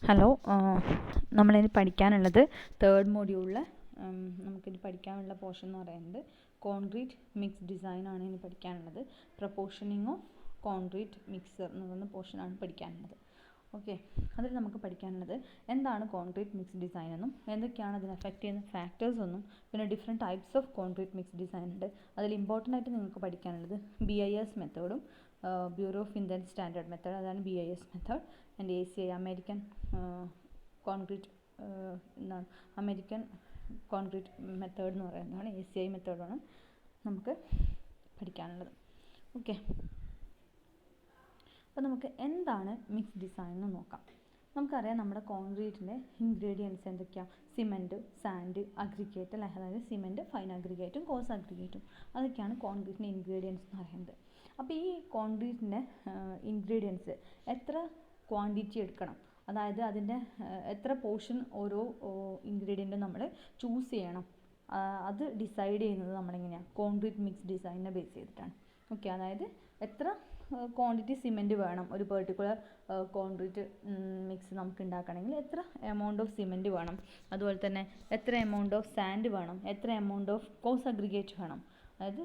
Hello, നമ്മളിനി പഠിക്കാനുള്ളത് third മൊഡ്യൂളിൽ നമുക്കിനി പഠിക്കാനുള്ള പോർഷൻ എന്ന് പറയുന്നത് കോൺക്രീറ്റ് മിക്സ് ഡിസൈൻ ആണ് ഇനി പഠിക്കാനുള്ളത്. പ്രപ്പോർഷനിങ് ഓഫ് കോൺക്രീറ്റ് മിക്സർ എന്ന് പറയുന്ന പോർഷനാണ് പഠിക്കാനുള്ളത്. ഓക്കെ, അതിൽ നമുക്ക് പഠിക്കാനുള്ളത് എന്താണ് കോൺക്രീറ്റ് മിക്സ് ഡിസൈൻ എന്നും എന്തൊക്കെയാണ് അതിനെ അഫക്റ്റ് ചെയ്യുന്ന ഫാക്ടേഴ്സ് എന്നും പിന്നെ different types of concrete mix design ഉണ്ട്. അതിൽ ഇമ്പോർട്ടൻ്റ് ആയിട്ട് നിങ്ങൾക്ക് പഠിക്കാനുള്ളത് BIS മെത്തേഡും bureau of Indian standard method, അതാണ് BIS method. And ACI American concrete എന്താണ് അമേരിക്കൻ കോൺക്രീറ്റ് മെത്തേഡ് എന്ന് പറയുന്നതാണ് ACI മെത്തേഡാണ് നമുക്ക് പഠിക്കാനുള്ളത്. ഓക്കെ, അപ്പോൾ നമുക്ക് എന്താണ് മിക്സ് ഡിസൈൻ എന്ന് നോക്കാം. നമുക്കറിയാം നമ്മുടെ കോൺക്രീറ്റിൻ്റെ ഇൻഗ്രീഡിയൻസ് എന്തൊക്കെയാണ്? സിമെൻറ്റ്, സാൻഡ്, അഗ്രിഗേറ്റ് അല്ലേ, അതായത് സിമെൻറ്റ്, ഫൈൻ അഗ്രിഗേറ്റും കോഴ്സ് അഗ്രിഗേറ്റും, അതൊക്കെയാണ് കോൺക്രീറ്റിൻ്റെ ഇൻഗ്രീഡിയൻസ് എന്ന് പറയുന്നത്. അപ്പോൾ ഈ കോൺക്രീറ്റിൻ്റെ ഇൻഗ്രീഡിയൻസ് എത്ര ക്വാണ്ടിറ്റി എടുക്കണം, അതായത് അതിൻ്റെ എത്ര പോർഷൻ ഓരോ ഇൻഗ്രീഡിയൻറ്റും നമ്മൾ ചൂസ് ചെയ്യണം, അത് ഡിസൈഡ് ചെയ്യുന്നത് നമ്മളെങ്ങനെയാണ്? കോൺക്രീറ്റ് മിക്സ് ഡിസൈനിനെ ബേസ് ചെയ്തിട്ടാണ്. ഓക്കെ, അതായത് എത്ര ക്വാണ്ടിറ്റി സിമെൻറ്റ് വേണം ഒരു പെർട്ടിക്കുലർ കോൺക്രീറ്റ് മിക്സ് നമുക്ക് ഉണ്ടാക്കണമെങ്കിൽ, എത്ര എമൗണ്ട് ഓഫ് സിമെൻറ്റ് വേണം, അതുപോലെ തന്നെ എത്ര എമൗണ്ട് ഓഫ് സാൻഡ് വേണം, എത്ര എമൗണ്ട് ഓഫ് കോഴ്സ് അഗ്രിഗേറ്റ് വേണം, അതായത്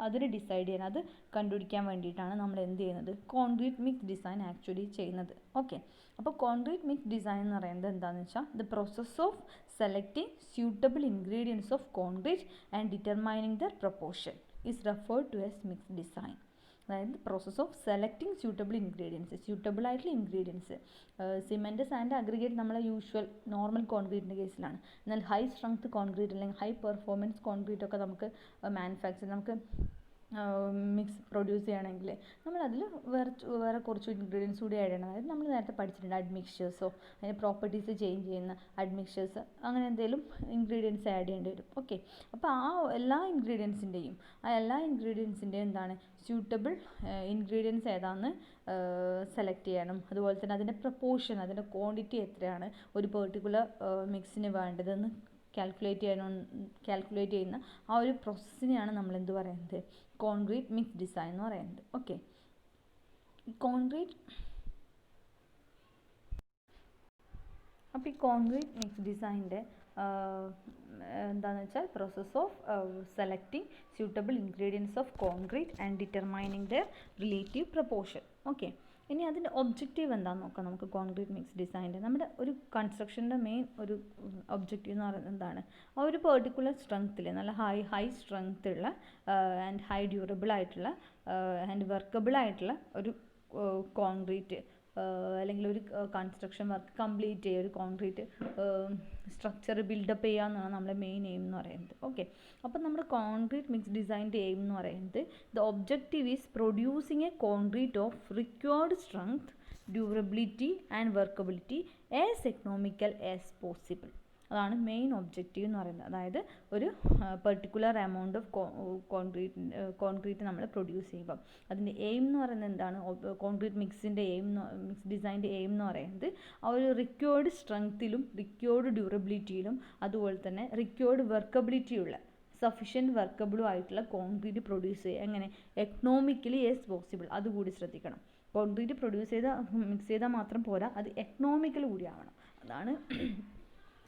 അതിന് ഡിസൈഡ് ചെയ്യാൻ, അത് കണ്ടുപിടിക്കാൻ വേണ്ടിയിട്ടാണ് നമ്മൾ എന്ത് ചെയ്യുന്നത്? കോൺക്രീറ്റ് മിക്സ് ഡിസൈൻ ആക്ച്വലി ചെയ്യുന്നത്. ഓക്കെ, അപ്പോൾ കോൺക്രീറ്റ് മിക്സ് ഡിസൈൻ എന്ന് പറയുന്നത് എന്താണെന്ന് വെച്ചാൽ the process of selecting suitable ingredients of concrete and determining their proportion is referred to as mix design. അതായത് process of selecting suitable ingredients, suitable ആയിട്ടുള്ള ingredients. Cement, sand, aggregate നമ്മളെ usual normal കോൺക്രീറ്റിൻ്റെ കേസിലാണ്. എന്നാൽ ഹൈ സ്ട്രെങ്ത് കോൺക്രീറ്റ് അല്ലെങ്കിൽ high performance concrete ഒക്കെ നമുക്ക് നമുക്ക് മിക്സ് പ്രൊഡ്യൂസ് ചെയ്യണമെങ്കിൽ നമ്മളതിൽ വേറെ കുറച്ച് ഇൻഗ്രീഡിയൻസ് കൂടി ആഡ് ചെയ്യണം. അതായത് നമ്മൾ നേരത്തെ പഠിച്ചിട്ടുണ്ട് അഡ്മിക്സ്ചേഴ്സോ അതിൻ്റെ പ്രോപ്പർട്ടീസ് ചേഞ്ച് ചെയ്യുന്ന അഡ്മിക്സ്ചേഴ്സ്, അങ്ങനെ എന്തെങ്കിലും ഇൻഗ്രീഡിയൻസ് ആഡ് ചെയ്യേണ്ടി വരും. ഓക്കെ, അപ്പോൾ എല്ലാ ഇൻഗ്രീഡിയൻസിൻ്റെയും എന്താണ് സ്യൂട്ടബിൾ ഇൻഗ്രീഡിയൻസ് ഏതാണെന്ന് സെലക്ട് ചെയ്യണം. അതുപോലെ തന്നെ അതിൻ്റെ പ്രപ്പോർഷൻ, അതിൻ്റെ ക്വാണ്ടിറ്റി എത്രയാണ് ഒരു പെർട്ടിക്കുലർ മിക്സിന് വേണ്ടതെന്ന് കാൽക്കുലേറ്റ് ചെയ്യുന്ന ആ ഒരു പ്രോസസ്സിനെയാണ് നമ്മൾ എന്ത് പറയുന്നത്? കോൺക്രീറ്റ് മിക്സ് ഡിസൈൻ എന്ന് പറയുന്നത്. ഓക്കെ, അപ്പോൾ ഈ കോൺക്രീറ്റ് മിക്സ് ഡിസൈനിൻ്റെ എന്താണെന്ന് വെച്ചാൽ process of selecting suitable ingredients of concrete and determining there relative proportion. Okay, ഇനി അതിൻ്റെ ഒബ്ജക്റ്റീവ് എന്താണെന്ന് നോക്കാം നമുക്ക്. കോൺക്രീറ്റ് മിക്സ് ഡിസൈനിൻ്റെ നമ്മുടെ ഒരു കൺസ്ട്രക്ഷൻ്റെ മെയിൻ ഒരു ഒബ്ജക്റ്റീവ് എന്ന് പറയുന്നത് എന്താണ്? ആ ഒരു പെർട്ടിക്കുലർ സ്ട്രെങ്ത്തിൽ നല്ല ഹൈ സ്ട്രെങ്ത് ഉള്ള ആൻഡ് ഹൈ ഡ്യൂറബിൾ ആയിട്ടുള്ള ആൻഡ് വർക്കബിൾ ആയിട്ടുള്ള ഒരു കോൺക്രീറ്റ് അല്ലെങ്കിൽ ഒരു കൺസ്ട്രക്ഷൻ വർക്ക് കംപ്ലീറ്റ് ചെയ്യുക, ഒരു കോൺക്രീറ്റ് സ്ട്രക്ചർ ബിൽഡപ്പ് ചെയ്യുക എന്നാണ് നമ്മുടെ മെയിൻ എയിം എന്ന് പറയുന്നത്. ഓക്കെ, അപ്പോൾ നമ്മുടെ കോൺക്രീറ്റ് മിക്സ് ഡിസൈനിൻ്റെ എയിം എന്ന് പറയുന്നത് the objective is producing A concrete of required strength, durability and workability as economical as possible. അതാണ് മെയിൻ ഒബ്ജക്റ്റീവ് എന്ന് പറയുന്നത്. അതായത് ഒരു പെർട്ടിക്കുലർ എമൗണ്ട് ഓഫ് കോൺക്രീറ്റ് നമ്മൾ പ്രൊഡ്യൂസ് ചെയ്യുമ്പം അതിൻ്റെ എയിം എന്ന് പറയുന്നത് എന്താണ്? കോൺക്രീറ്റ് മിക്സ് ഡിസൈൻ്റെ എയിം എന്ന് പറയുന്നത് ആ ഒരു റിക്വയർഡ് സ്ട്രെങ്ത്തിലും റിക്വയർഡ് ഡ്യൂറബിലിറ്റിയിലും അതുപോലെ തന്നെ റിക്വയർഡ് വർക്കബിലിറ്റിയുള്ള സഫിഷ്യൻറ്റ് വർക്കബിളും ആയിട്ടുള്ള കോൺക്രീറ്റ് പ്രൊഡ്യൂസ് ചെയ്യുക. എങ്ങനെ? Economically as possible. അതുകൂടി ശ്രദ്ധിക്കണം. കോൺക്രീറ്റ് മിക്സ് ചെയ്താൽ മാത്രം പോരാ, അത് എക്കണോമിക്കൽ കൂടി ആവണം. അതാണ്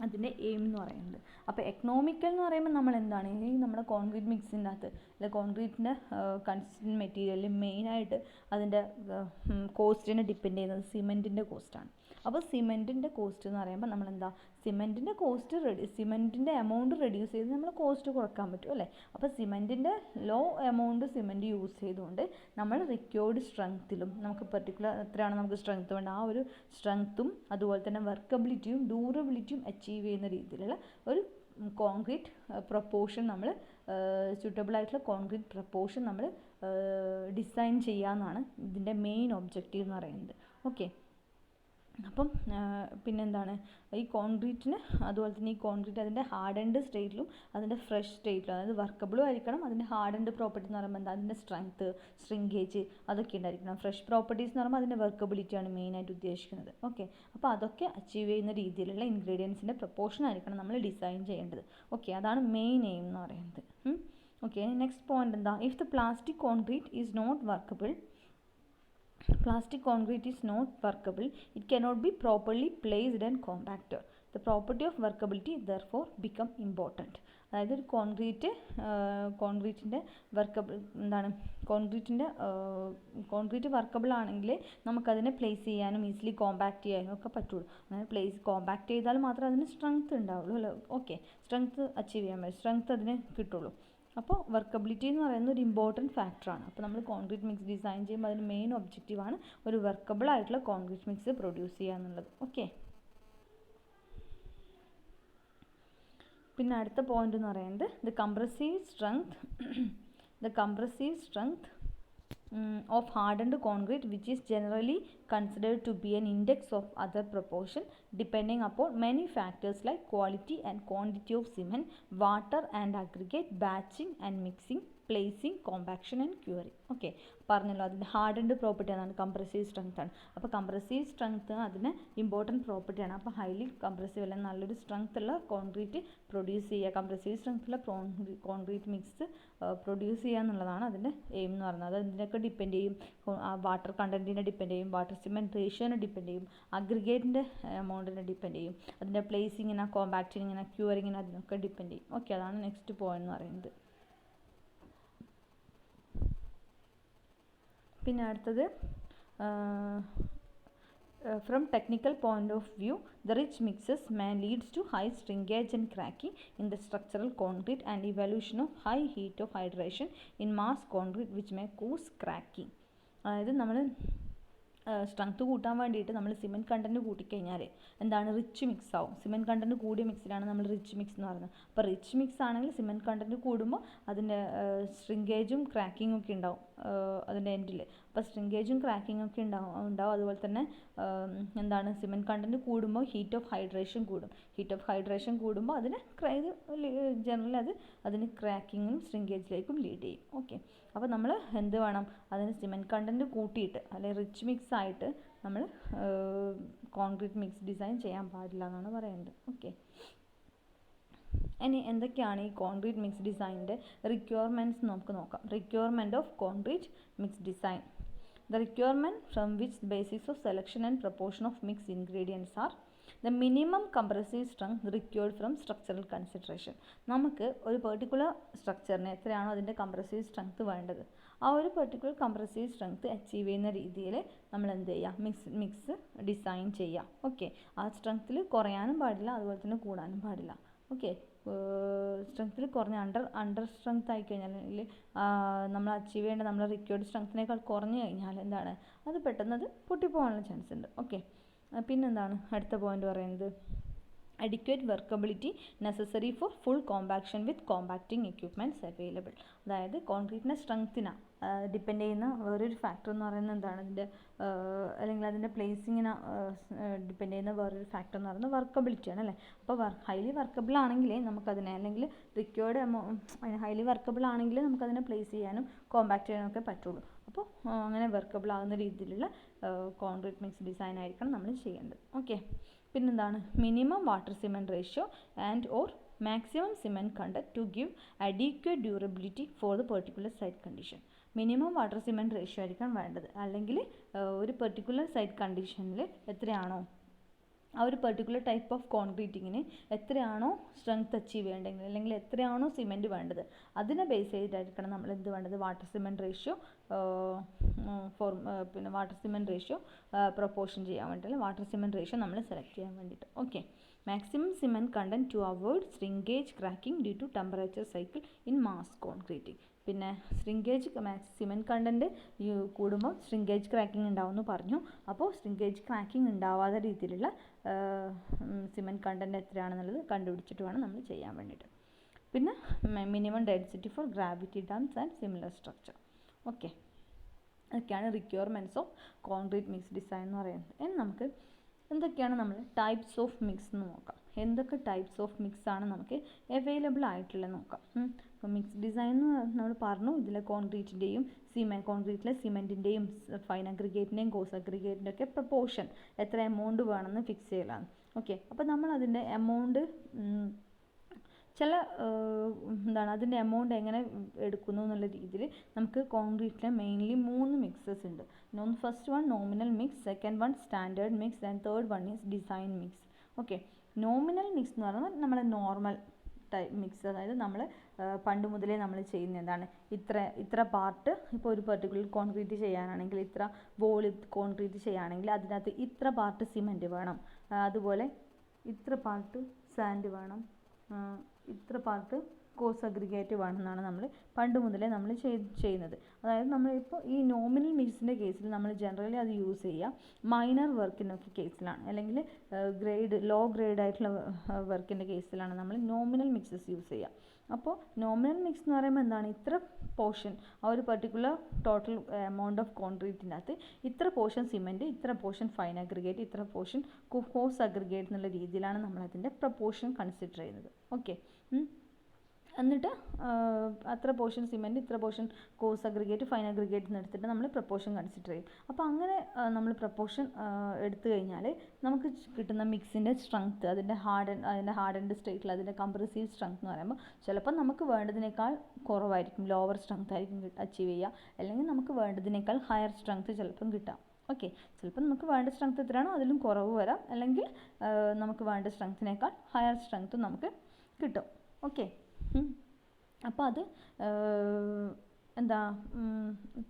അതിൻ്റെ എയിം എന്ന് പറയുന്നത്. അപ്പോൾ എക്കണോമിക്കൽ എന്ന് പറയുമ്പോൾ നമ്മൾ എന്താണ് ഈ നമ്മുടെ കോൺക്രീറ്റ് മിക്സിൻ്റെ അകത്ത് അല്ലെ കോൺക്രീറ്റിൻ്റെ കൺസിസ്റ്റൻറ്റ് മെറ്റീരിയലിൽ മെയിനായിട്ട് അതിൻ്റെ കോസ്റ്റിനെ ഡിപ്പെൻഡ് ചെയ്യുന്നത് സിമെൻറ്റിൻ്റെ കോസ്റ്റാണ്. അപ്പോൾ സിമെൻറ്റിൻ്റെ കോസ്റ്റ് എന്ന് പറയുമ്പോൾ നമ്മളെന്താ സിമെൻറ്റിൻ്റെ എമൗണ്ട് റെഡ്യൂസ് ചെയ്ത് നമ്മൾ കോസ്റ്റ് കുറക്കാൻ പറ്റും അല്ലേ. അപ്പോൾ സിമെൻറ്റിൻ്റെ ലോ എമൗണ്ട് സിമെൻറ്റ് യൂസ് ചെയ്തുകൊണ്ട് നമ്മൾ റിക്വയർഡ് സ്ട്രെങ്ത്തിലും നമുക്ക് പെർട്ടിക്കുലർ എത്രയാണ് നമുക്ക് സ്ട്രെങ്ത്ത് വേണ്ട ആ ഒരു സ്ട്രെങ്ത്തും അതുപോലെ തന്നെ വർക്കബിലിറ്റിയും ഡ്യൂറബിലിറ്റിയും അച്ചീവ് ചെയ്യുന്ന രീതിയിലുള്ള ഒരു കോൺക്രീറ്റ് പ്രപ്പോർഷൻ നമ്മൾ സ്യൂട്ടബിൾ ആയിട്ടുള്ള കോൺക്രീറ്റ് പ്രപ്പോർഷൻ നമ്മൾ ഡിസൈൻ ചെയ്യാമെന്നാണ് ഇതിൻ്റെ മെയിൻ ഒബ്ജക്റ്റീവ് എന്ന് പറയുന്നത്. ഓക്കെ, അപ്പം പിന്നെന്താണ് ഈ കോൺക്രീറ്റിന് അതുപോലെ തന്നെ ഈ കോൺക്രീറ്റ് അതിൻ്റെ ഹാർഡൻഡ് സ്റ്റേറ്റിലും അതിൻ്റെ ഫ്രഷ് സ്റ്റേറ്റിലും, അതായത് വർക്കബിളും ആയിരിക്കണം. അതിൻ്റെ ഹാർഡൻഡ് പ്രോപ്പർട്ടി എന്ന് പറയുമ്പോൾ എന്താ? അതിൻ്റെ സ്ട്രെങ്ത്ത്, ശ്രിങ്കേജ് അതൊക്കെ ഉണ്ടായിരിക്കണം. ഫ്രഷ് പ്രോപ്പർട്ടീസ് എന്ന് പറയുമ്പോൾ അതിൻ്റെ വർക്കബിലിറ്റിയാണ് മെയിനായിട്ട് ഉദ്ദേശിക്കുന്നത്. ഓക്കെ, അപ്പോൾ അതൊക്കെ അച്ചീവ് ചെയ്യുന്ന രീതിയിലുള്ള ഇൻഗ്രീഡിയൻസിൻ്റെ പ്രപ്പോർഷൻ ആയിരിക്കണം നമ്മൾ ഡിസൈൻ ചെയ്യേണ്ടത്. ഓക്കെ, അതാണ് മെയിൻ എയിം എന്ന് പറയുന്നത്. ഓക്കെ, നെക്സ്റ്റ് പോയിന്റ് എന്താ? If the plastic concrete is not workable Plastic concrete is not workable. It cannot be properly placed and compacted. The property of workability therefore become important. അതായത് ഒരു കോൺക്രീറ്റിൻ്റെ concrete workable ആണെങ്കിൽ നമുക്കതിനെ place ചെയ്യാനും easily compact ചെയ്യാനും ഒക്കെ പറ്റുള്ളൂ. അങ്ങനെ compact ചെയ്താൽ മാത്രമേ അതിന് സ്ട്രെങ്ത് ഉണ്ടാവുള്ളൂ അല്ലേ. ഓക്കെ, സ്ട്രെങ്ത് അച്ചീവ് ചെയ്യാൻ പറ്റും, സ്ട്രെങ്ത് അതിന് കിട്ടുള്ളൂ. അപ്പോൾ വർക്കബിലിറ്റി എന്ന് പറയുന്നത് ഒരു ഇമ്പോർട്ടൻറ്റ് ഫാക്ടറാണ്. അപ്പോൾ നമ്മൾ കോൺക്രീറ്റ് മിക്സ് ഡിസൈൻ ചെയ്യുമ്പോൾ അതിന് മെയിൻ ഒബ്ജക്റ്റീവാണ് ഒരു വർക്കബിൾ ആയിട്ടുള്ള കോൺക്രീറ്റ് മിക്സ് പ്രൊഡ്യൂസ് ചെയ്യുക എന്നുള്ളത്. ഓക്കെ, പിന്നെ അടുത്ത പോയിന്റ് എന്ന് പറയുന്നത് the compressive strength of hardened concrete, which is generally considered to be an index of other proportion depending upon many factors like quality and quantity of cement, water and aggregate, batching and mixing, placing, compaction and curing. Okay, പറഞ്ഞല്ലോ അതിൻ്റെ hardened property ആണ് compressive strength ആണ്. അപ്പോൾ compressive strength അതിന് important പ്രോപ്പർട്ടിയാണ്. അപ്പോൾ highly compressive അല്ലെങ്കിൽ നല്ലൊരു സ്ട്രെങ്ത് ഉള്ള കോൺക്രീറ്റ് പ്രൊഡ്യൂസ് ചെയ്യുക, കംപ്രസീവ് സ്ട്രെങ്ത് ഉള്ള കോൺക്രീറ്റ് മിക്സ് പ്രൊഡ്യൂസ് ചെയ്യുക എന്നുള്ളതാണ് അതിൻ്റെ എയിം എന്ന് പറയുന്നത്. അത് ഇതിനൊക്കെ ഡിപ്പെൻഡ് ചെയ്യും, വാട്ടർ കണ്ടൻറ്റിനെ ഡിപ്പെൻഡ് ചെയ്യും, വാട്ടർ സിമെൻറ്റ് റേഷ്യോനെ ഡിപ്പെൻഡ് ചെയ്യും, അഗ്രിഗേറ്റിൻ്റെ എമൗണ്ടിനെ ഡിപ്പെൻഡ് ചെയ്യും, അതിൻ്റെ പ്ലേസിങ്ങിനെ, കോമ്പാക്റ്റിങ്ങിനെ, ക്യൂറിങ്ങിനെ, അതിനൊക്കെ ഡിപ്പെൻഡ് ചെയ്യും. ഓക്കെ, അതാണ് നെക്സ്റ്റ് പോയിന്റ് എന്ന് പറയുന്നത്. പിന്നെ അടുത്തത് from technical point of view, the rich mixes may leads to high shrinkage and cracking in the structural concrete and evolution of high heat of hydration in mass concrete which may cause cracking. അതായത് നമ്മൾ strength കൂട്ടാൻ വേണ്ടിയിട്ട് നമ്മൾ cement content കൂട്ടിക്കഴിഞ്ഞാൽ എന്താണ്, rich mix ആവും. Cement content കൂടിയ മിക്സിലാണ് നമ്മൾ rich mix എന്ന് പറയുന്നത്. അപ്പോൾ റിച്ച് മിക്സ് ആണെങ്കിൽ സിമെൻറ്റ് കണ്ടൻറ്റ് കൂടുമ്പോൾ അതിൻ്റെ ശ്രിങ്കേജും ക്രാക്കിങ്ങും ഒക്കെ ഉണ്ടാവും അതിൻ്റെ എൻഡിൽ. അപ്പോൾ ശ്രിങ്കേജും ക്രാക്കിങ്ങും ഒക്കെ ഉണ്ടാവും. അതുപോലെ തന്നെ എന്താണ്, സിമെൻറ്റ് കണ്ടൻറ്റ് കൂടുമ്പോൾ ഹീറ്റ് ഓഫ് ഹൈഡ്രേഷൻ കൂടും. ഹീറ്റ് ഓഫ് ഹൈഡ്രേഷൻ കൂടുമ്പോൾ അതിന് ജനറലി അതിന് ക്രാക്കിങ്ങിനും ശ്രിങ്കേജിലേക്കും ലീഡ് ചെയ്യും. ഓക്കെ, അപ്പോൾ നമ്മൾ എന്ത് വേണം, അതിന് സിമെൻറ്റ് കണ്ടൻറ്റ് കൂട്ടിയിട്ട് അല്ലെങ്കിൽ റിച്ച് മിക്സ് ആയിട്ട് നമ്മൾ കോൺക്രീറ്റ് മിക്സ് ഡിസൈൻ ചെയ്യാൻ പാടില്ല എന്നാണ് പറയുന്നത്. ഓക്കെ, ഇനി എന്തൊക്കെയാണ് ഈ കോൺക്രീറ്റ് മിക്സ് ഡിസൈനിൻ്റെ റിക്വയർമെൻറ്റ്സ് നമുക്ക് നോക്കാം. Requirement of concrete mix design. The requirement from which the basis of selection and proportion of mixed ingredients are the minimum compressive strength required from structural consideration. നമുക്ക് ഒരു particular സ്ട്രക്ചറിന് എത്രയാണോ അതിൻ്റെ compressive strength വേണ്ടത്, ആ ഒരു particular compressive strength achieve ചെയ്യുന്ന രീതിയിൽ നമ്മൾ എന്ത് ചെയ്യുക, മിക്സ് ഡിസൈൻ ചെയ്യുക. ഓക്കെ, ആ സ്ട്രെങ്ത്തിൽ കുറയാനും പാടില്ല, അതുപോലെ തന്നെ കൂടാനും പാടില്ല. ഓക്കെ, സ്ട്രെങ്ത്തിൽ കുറഞ്ഞ അണ്ടർ സ്ട്രെങ്ത് ആയിക്കഴിഞ്ഞാൽ അല്ലെങ്കിൽ നമ്മൾ അച്ചീവ് ചെയ്യേണ്ട നമ്മൾ റിക്വയർഡ് സ്ട്രെങ്ത്തിനേക്കാൾ കുറഞ്ഞു കഴിഞ്ഞാൽ എന്താണ്, അത് പെട്ടെന്ന് അത് പൊട്ടിപ്പോകാനുള്ള ചാൻസ് ഉണ്ട്. ഓക്കെ, പിന്നെന്താണ് അടുത്ത പോയിന്റ് പറയുന്നത്, adequate workability necessary four full compaction വിത്ത് കോമ്പാക്റ്റിംഗ് എക്യുപ്മെൻറ്റ്സ് അവൈലബിൾ. അതായത് കോൺക്രീറ്റിൻ്റെ സ്ട്രെങ്ത്തിനാണ് ഡിപ്പെൻഡ് ചെയ്യുന്ന വേറൊരു ഫാക്ടർ എന്ന് പറയുന്നത് എന്താണ്, അതിൻ്റെ അല്ലെങ്കിൽ അതിൻ്റെ പ്ലേസിങ്ങിനെ ഡിപ്പെൻഡ് ചെയ്യുന്ന വേറൊരു ഫാക്ടർ എന്ന് പറയുന്നത് വർക്കബിലിറ്റിയാണ് അല്ലേ. അപ്പോൾ ഹൈലി വർക്കബിൾ ആണെങ്കിലേ നമുക്കതിനെ, അല്ലെങ്കിൽ റിക്വേർഡ് ഹൈലി വർക്കബിൾ ആണെങ്കിലേ നമുക്കതിനെ പ്ലേസ് ചെയ്യാനും കോമ്പാക്ട് ചെയ്യാനും ഒക്കെ പറ്റുള്ളൂ. അപ്പോൾ അങ്ങനെ വർക്കബിൾ ആകുന്ന രീതിയിലുള്ള കോൺക്രീറ്റ് മിക്സ് ഡിസൈൻ ആയിരിക്കണം നമ്മൾ ചെയ്യേണ്ടത്. ഓക്കെ, പിന്നെന്താണ്, minimum water cement ratio and or maximum cement content to give adequate durability for the particular site condition. Minimum water cement ratio ആയിരിക്കണം വേണ്ടത്. അല്ലെങ്കിൽ ഒരു പെർട്ടിക്കുലർ സൈറ്റ് കണ്ടീഷനിൽ എത്രയാണോ ആ ഒരു പെർട്ടിക്കുലർ ടൈപ്പ് ഓഫ് കോൺക്രീറ്റിങ്ങിന് എത്രയാണോ സ്ട്രെങ്ത് അച്ചീവ് ചെയ്യേണ്ടത് അല്ലെങ്കിൽ എത്രയാണോ സിമെൻറ്റ് വേണ്ടത് അതിനെ ബേസ് ചെയ്തിട്ടായിരിക്കണം നമ്മൾ എന്ത് വേണ്ടത്, വാട്ടർ സിമെൻറ്റ് റേഷ്യോ പിന്നെ വാട്ടർ സിമെൻറ്റ് റേഷ്യോ പ്രൊപ്പോർഷൻ ചെയ്യാൻ വേണ്ടിയിട്ട് വാട്ടർ സിമെൻറ്റ് റേഷ്യോ നമ്മൾ സെലക്ട് ചെയ്യാൻ വേണ്ടിയിട്ട്. Okay, maximum cement content to avoid shrinkage cracking due to temperature cycle in mass concreting. പിന്നെ ശ്രിങ്കേജ് സിമെൻറ്റ് കണ്ടൻറ്റ് കൂടുമ്പോൾ ശ്രിങ്കേജ് ക്രാക്കിംഗ് ഉണ്ടാവുമെന്ന് പറഞ്ഞു. അപ്പോൾ ശ്രിങ്കേജ് ക്രാക്കിംഗ് ഉണ്ടാവാത്ത രീതിയിലുള്ള സിമെൻറ്റ് കണ്ടൻറ്റ് എത്രയാണെന്നുള്ളത് കണ്ടുപിടിച്ചിട്ട് വേണം നമ്മൾ ചെയ്യാൻ വേണ്ടിയിട്ട്. പിന്നെ minimum density for gravity dams and similar structure. Okay, അതൊക്കെയാണ് requirements of concrete mix design എന്ന് പറയുന്നത്. ഇനി നമുക്ക് എന്തൊക്കെയാണ് നമ്മൾ ടൈപ്സ് ഓഫ് മിക്സ് എന്ന് നോക്കാം. എന്തൊക്കെ ടൈപ്സ് ഓഫ് മിക്സ് ആണ് നമുക്ക് അവൈലബിൾ ആയിട്ടുള്ളത് നോക്കാം. അപ്പോൾ മിക്സ് ഡിസൈൻ എന്ന് നമ്മൾ പറഞ്ഞു, ഇതിലെ കോൺക്രീറ്റിൻ്റെയും കോൺക്രീറ്റിലെ സിമെൻറ്റിൻ്റെയും ഫൈൻ അഗ്രിഗേറ്റിൻ്റെയും കോഴ്സ് അഗ്രിഗേറ്റിൻ്റെ ഒക്കെ പ്രപ്പോർഷൻ എത്ര എമൗണ്ട് വേണമെന്ന് ഫിക്സ് ചെയ്യലാണ്. ഓക്കെ, അപ്പോൾ നമ്മൾ അതിൻ്റെ എമൗണ്ട് ചില എന്താണ് അതിൻ്റെ എമൗണ്ട് എങ്ങനെ എടുക്കുന്നു എന്നുള്ള രീതിയിൽ നമുക്ക് കോൺക്രീറ്റിലെ മെയിൻലി 3 മിക്സസ് ഉണ്ട്. First one nominal mix, second one standard mix, and third one is design mix. Okay, nominal mix എന്ന് പറയുന്നത് നമ്മളെ നോർമൽ ടൈപ്പ് മിക്സ്, അതായത് നമ്മൾ പണ്ട് മുതലേ നമ്മൾ ചെയ്യുന്ന എന്താണ്, ഇത്ര പാർട്ട്, ഇപ്പോൾ ഒരു പെർട്ടിക്കുലർ കോൺക്രീറ്റ് ചെയ്യാനാണെങ്കിൽ, ഇത്ര വോളിയം കോൺക്രീറ്റ് ചെയ്യുകയാണെങ്കിൽ അതിനകത്ത് ഇത്ര പാർട്ട് സിമെൻറ്റ് വേണം, അതുപോലെ ഇത്ര പാർട്ട് സാൻഡ് വേണം, ഇത്ര പാർട്ട് കോഴ്സ് അഗ്രിഗേറ്റ് വേണമെന്നാണ് നമ്മൾ പണ്ട് മുതലേ നമ്മൾ ചെയ്യുന്നത്. അതായത് നമ്മളിപ്പോൾ ഈ നോമിനൽ മിക്സിൻ്റെ കേസിൽ നമ്മൾ ജനറലി അത് യൂസ് ചെയ്യുക മൈനർ വർക്കിനൊക്കെ കേസിലാണ്, അല്ലെങ്കിൽ ലോ ഗ്രേഡ് ആയിട്ടുള്ള വർക്കിൻ്റെ കേസിലാണ് നമ്മൾ നോമിനൽ മിക്സസ് യൂസ് ചെയ്യുക. അപ്പോൾ നോമിനൽ മിക്സ് എന്ന് പറയുമ്പോൾ എന്താണ്, ഇത്ര പോർഷൻ, ആ ഒരു പെർട്ടിക്കുലർ ടോട്ടൽ എമൗണ്ട് ഓഫ് കോൺക്രീറ്റിൻ്റെ അകത്ത് ഇത്ര പോർഷൻ സിമെൻറ്റ്, ഇത്ര പോർഷൻ ഫൈൻ അഗ്രിഗേറ്റ്, ഇത്ര പോർഷൻ കോഴ്സ് അഗ്രിഗേറ്റ് എന്നുള്ള രീതിയിലാണ് നമ്മളതിൻ്റെ പ്രപ്പോർഷൻ കൺസിഡർ ചെയ്യുന്നത്. ഓക്കെ, എന്നിട്ട് അത്ര പോർഷൻ സിമെൻറ്റ്, ഇത്ര portion coarse aggregate, fine aggregate എന്ന് എടുത്തിട്ട് നമ്മൾ പ്രപ്പോർഷൻ കൺസിഡർ ചെയ്യും. അപ്പോൾ അങ്ങനെ നമ്മൾ പ്രപ്പോർഷൻ എടുത്തു കഴിഞ്ഞാൽ നമുക്ക് കിട്ടുന്ന മിക്സിൻ്റെ സ്ട്രെങ്ത്ത്, അതിൻ്റെ ഹാർഡൻഡ് സ്റ്റേറ്റിൽ അതിൻ്റെ കംപ്രസീവ് സ്ട്രെങ്ത്ത് എന്ന് പറയുമ്പോൾ ചിലപ്പോൾ നമുക്ക് വേണ്ടതിനേക്കാൾ കുറവായിരിക്കും, ലോവർ സ്ട്രെങ്ത്ത് ആയിരിക്കും അച്ചീവ് ചെയ്യുക, അല്ലെങ്കിൽ നമുക്ക് വേണ്ടതിനേക്കാൾ ഹയർ സ്ട്രെങ്ത്ത് ചിലപ്പം കിട്ടാം. ഓക്കെ, ചിലപ്പോൾ നമുക്ക് വേണ്ട സ്ട്രെങ്ത്ത് എത്രയാണോ അതിലും കുറവ് വരാം, അല്ലെങ്കിൽ നമുക്ക് വേണ്ട സ്ട്രെങ്ത്തിനേക്കാൾ ഹയർ സ്ട്രെങ്ത്തും നമുക്ക് കിട്ടും. ഓക്കെ, അപ്പോൾ അത് എന്താ,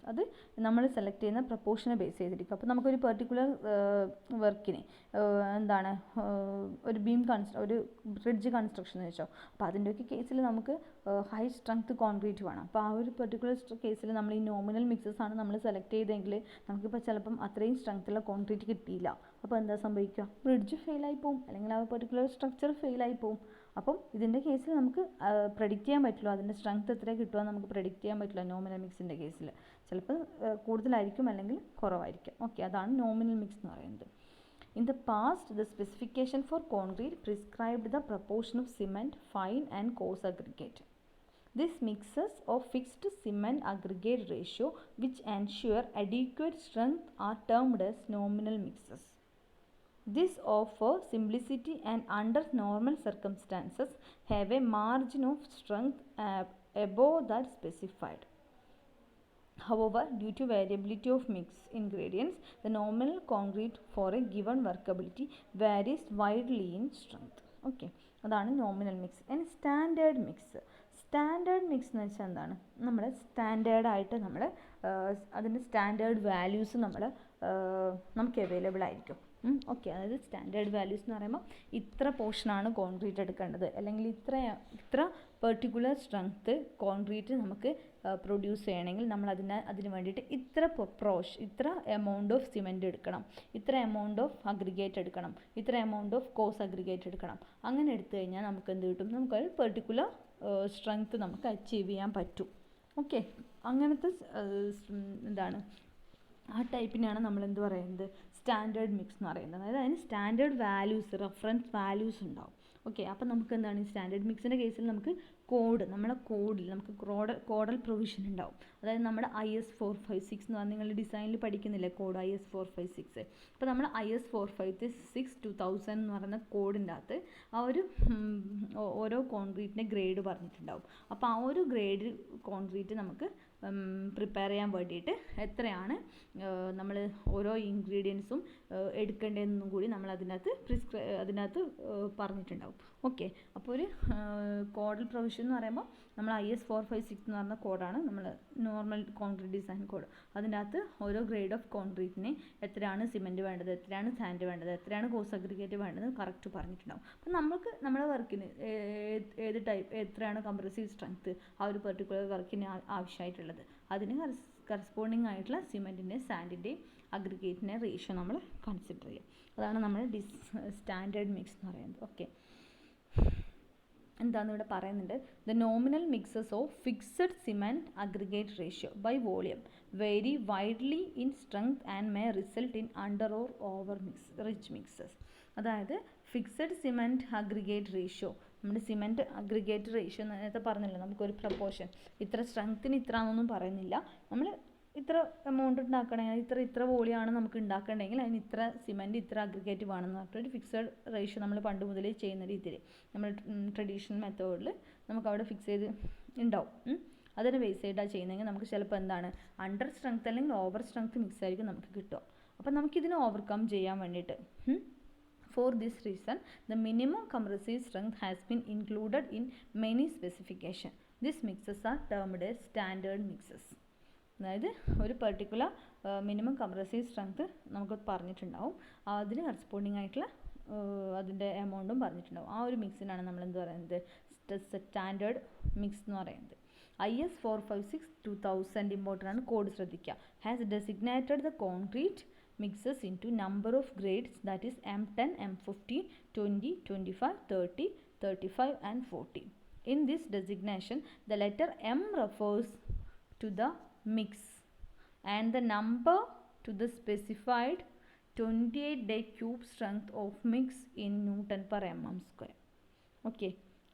അത് നമ്മൾ സെലക്ട് ചെയ്യുന്ന പ്രപ്പോർഷനെ ബേസ് ചെയ്തിരിക്കും. അപ്പോൾ നമുക്കൊരു പെർട്ടിക്കുലർ വർക്കിന് എന്താണ്, ഒരു ഒരു ബ്രിഡ്ജ് കൺസ്ട്രക്ഷൻ എന്ന് വെച്ചോ, അപ്പോൾ അതിൻ്റെയൊക്കെ കേസിൽ നമുക്ക് ഹൈ സ്ട്രെങ്ത് കോൺക്രീറ്റ് വേണം. അപ്പോൾ ആ ഒരു പെർട്ടിക്കുലർ കേസിൽ നമ്മൾ ഈ നോമിനൽ മിക്സസ് ആണ് നമ്മൾ സെലക്ട് ചെയ്തെങ്കിൽ നമുക്കിപ്പോൾ ചിലപ്പം അത്രയും സ്ട്രെങ്ത്തുള്ള കോൺക്രീറ്റ് കിട്ടിയില്ല. അപ്പോൾ എന്താ സംഭവിക്കുക, ബ്രിഡ്ജ് ഫെയിലായി പോകും, അല്ലെങ്കിൽ ആ പെർട്ടിക്കുലർ സ്ട്രക്ചർ ഫെയിലായി പോകും. അപ്പം ഇതിൻ്റെ കേസിൽ നമുക്ക് പ്രെഡിക്റ്റ് ചെയ്യാൻ പറ്റില്ല, അതിൻ്റെ സ്ട്രെങ്ത് എത്ര കിട്ടുമെന്ന് നമുക്ക് പ്രെഡിക്റ്റ് ചെയ്യാൻ പറ്റില്ല. നോമിനൽ മിക്സിൻ്റെ കേസിൽ ചിലപ്പോൾ കൂടുതലായിരിക്കും അല്ലെങ്കിൽ കുറവായിരിക്കും. ഓക്കെ, അതാണ് നോമിനൽ മിക്സ് എന്ന് പറയുന്നത്. In the past, the specification for concrete prescribed the proportion of cement, fine and coarse aggregate. These mixes of fixed cement aggregate ratio which ensure adequate strength are termed as nominal mixes. This offer simplicity and under normal circumstances have a margin of strength above that specified. However, due to variability of mix ingredients, the nominal concrete for a given workability varies widely in strength. Okay, അതാണ് nominal mix. ഇനി standard mix. Standard mix എന്ന് വെച്ചാൽ എന്താണ്, നമ്മൾ സ്റ്റാൻഡേർഡായിട്ട് നമ്മൾ അതിൻ്റെ standard values നമുക്ക് available ആയിരിക്കും. ഓക്കെ, അതായത് സ്റ്റാൻഡേർഡ് വാല്യൂസ് എന്ന് പറയുമ്പോൾ ഇത്ര പോർഷനാണ് കോൺക്രീറ്റ് എടുക്കേണ്ടത്, അല്ലെങ്കിൽ ഇത്ര പെർട്ടിക്കുലർ സ്ട്രെങ്ത്ത് കോൺക്രീറ്റ് നമുക്ക് പ്രൊഡ്യൂസ് ചെയ്യണമെങ്കിൽ നമ്മൾ അതിന് വേണ്ടിയിട്ട് ഇത്ര എമൗണ്ട് ഓഫ് സിമെൻറ്റ് എടുക്കണം, ഇത്ര എമൗണ്ട് ഓഫ് അഗ്രിഗേറ്റ് എടുക്കണം, ഇത്ര എമൗണ്ട് ഓഫ് കോഴ്സ് അഗ്രിഗേറ്റ് എടുക്കണം. അങ്ങനെ എടുത്തു കഴിഞ്ഞാൽ നമുക്ക് എന്ത് കിട്ടും, നമുക്കൊരു പെർട്ടിക്കുലർ സ്ട്രെങ്ത്ത് നമുക്ക് അച്ചീവ് ചെയ്യാൻ പറ്റും. ഓക്കെ, അങ്ങനത്തെ എന്താണ്, ആ ടൈപ്പിനെയാണ് നമ്മൾ എന്ത് പറയുന്നത്, സ്റ്റാൻഡേർഡ് മിക്സ് എന്ന് പറയുന്നത്. അതായത് അതിന് സ്റ്റാൻഡേർഡ് വാല്യൂസ്, റെഫറൻസ് വാല്യൂസ് ഉണ്ടാവും. ഓക്കെ, അപ്പം നമുക്ക് എന്താണ്, ഈ സ്റ്റാൻഡേർഡ് മിക്സിൻ്റെ കേസിൽ നമുക്ക് നമ്മുടെ കോഡിൽ നമുക്ക് കോഡൽ പ്രൊവിഷൻ ഉണ്ടാവും. അതായത് നമ്മുടെ IS 456 എന്ന് പറഞ്ഞാൽ നിങ്ങൾ ഡിസൈനിൽ പഠിക്കുന്നില്ലേ കോഡ് IS 456. അപ്പോൾ നമ്മൾ IS 456 2000 എന്ന് പറയുന്ന കോഡിൻ്റെ അകത്ത് ആ ഒരു ഓരോ കോൺക്രീറ്റിൻ്റെ ഗ്രേഡ് പറഞ്ഞിട്ടുണ്ടാവും. അപ്പോൾ ആ ഒരു ഗ്രേഡ് കോൺക്രീറ്റ് നമുക്ക് പ്രിപ്പയർ ചെയ്യാൻ വേണ്ടിയിട്ട് എത്രയാണ് നമ്മൾ ഓരോ ഇൻഗ്രീഡിയൻസും എടുക്കേണ്ടതെന്നും കൂടി നമ്മൾ അതിനകത്ത് പറഞ്ഞിട്ടുണ്ടാവും. ഓക്കെ, അപ്പോൾ ഒരു കോഡൽ പ്രൊവിഷൻ എന്ന് പറയുമ്പോൾ നമ്മൾ IS 456 എന്ന് പറഞ്ഞ കോഡാണ് നമ്മൾ നോർമൽ കോൺക്രീറ്റ് ഡിസൈൻ കോഡ്. അതിൻ്റെ അകത്ത് ഓരോ ഗ്രേഡ് ഓഫ് കോൺക്രീറ്റിന് എത്രയാണ് സിമെൻറ്റ് വേണ്ടത്, എത്രയാണ് സാൻഡ് വേണ്ടത്, എത്രയാണ് കോഴ്സ് അഗ്രിഗേറ്റ് വേണ്ടത് കറക്റ്റ് പറഞ്ഞിട്ടുണ്ടാവും. അപ്പം നമുക്ക് നമ്മുടെ വർക്കിന് ഏത് ടൈപ്പ്, എത്രയാണ് കംപ്രസീവ് സ്ട്രെങ്ത്ത് ആ ഒരു പെർട്ടിക്കുലർ വർക്കിന് ആവശ്യമായിട്ടുള്ളത്, അതിന് കറസ്പോണ്ടിങ് ആയിട്ടുള്ള സിമെൻറ്റിൻ്റെയും സാൻഡിൻ്റെയും അഗ്രിഗേറ്റിൻ്റെ റേഷ്യോ നമ്മൾ കൺസിഡർ ചെയ്യും. അതാണ് നമ്മൾ സ്റ്റാൻഡേർഡ് മിക്സ് എന്ന് പറയുന്നത്. ഓക്കെ, എന്താണെന്ന് ഇവിടെ പറയുന്നുണ്ട്, the nominal mixes of fixed cement aggregate ratio by volume vary widely in strength and may result in under or over rich mixes. അതായത് ഫിക്സഡ് സിമെൻറ്റ് അഗ്രിഗേറ്റ് റേഷ്യോ, നമ്മുടെ സിമെൻറ്റ് അഗ്രിഗേറ്റ് റേഷ്യോ നേരത്തെ പറഞ്ഞില്ല, നമുക്കൊരു proportion ഇത്ര സ്ട്രെങ്ത്തിന് ഇത്ര എന്നൊന്നും പറയുന്നില്ല, നമ്മൾ ഇത്ര എമൗണ്ട് ഉണ്ടാക്കണമെങ്കിൽ ഇത്ര വോളിയമാണ് നമുക്ക് ഉണ്ടാക്കണമെങ്കിൽ അതിന് ഇത്ര സിമൻറ്റ് ഇത്ര അഗ്രിഗേറ്റ് വേണമെന്ന് പറഞ്ഞിട്ടൊരു ഫിക്സഡ് റേഷ്യോ നമ്മൾ പണ്ട് മുതലേ ചെയ്യുന്ന രീതിയിൽ നമ്മൾ ട്രഡീഷണൽ മെത്തേഡിൽ നമുക്ക് അവിടെ ഫിക്സ് ചെയ്ത് ഉണ്ടാവും. അതിന് ബേസ് ചെയ്താൽ ചെയ്യുന്നതെങ്കിൽ നമുക്ക് ചിലപ്പോൾ എന്താണ് അണ്ടർ സ്ട്രെങ്ത് അല്ലെങ്കിൽ ഓവർ സ്ട്രെങ്ത് മിക്സ് ആയിരിക്കും നമുക്ക് കിട്ടുക. അപ്പം നമുക്കിതിനെ ഓവർകം ചെയ്യാൻ വേണ്ടിയിട്ട് For this reason, the minimum compressive strength has been included in many specifications. These mixes are termed as standard mixes. അതായത് ഒരു പെർട്ടിക്കുലർ മിനിമം കംപ്രസീവ് സ്ട്രെങ്ത് നമുക്ക് പറഞ്ഞിട്ടുണ്ടാവും, അതിന് കറസ്പോണ്ടിങ് ആയിട്ടുള്ള അതിൻ്റെ എമൗണ്ടും പറഞ്ഞിട്ടുണ്ടാവും. ആ ഒരു മിക്സിനാണ് നമ്മൾ എന്ത് പറയുന്നത് സ്റ്റാൻഡേർഡ് മിക്സ് എന്ന് പറയുന്നത്. IS 456-2000 ഇമ്പോർട്ടൻ്റ് ആണ്, കോഡ് ശ്രദ്ധിക്കുക. Has designated the concrete mixes into number of grades, that is M10, M50, 20, 25, 30, 35 and 40. In this designation, the letter M refers to the mix and the number to the specified 28-day cube strength of mix in Newton per mm square. Okay.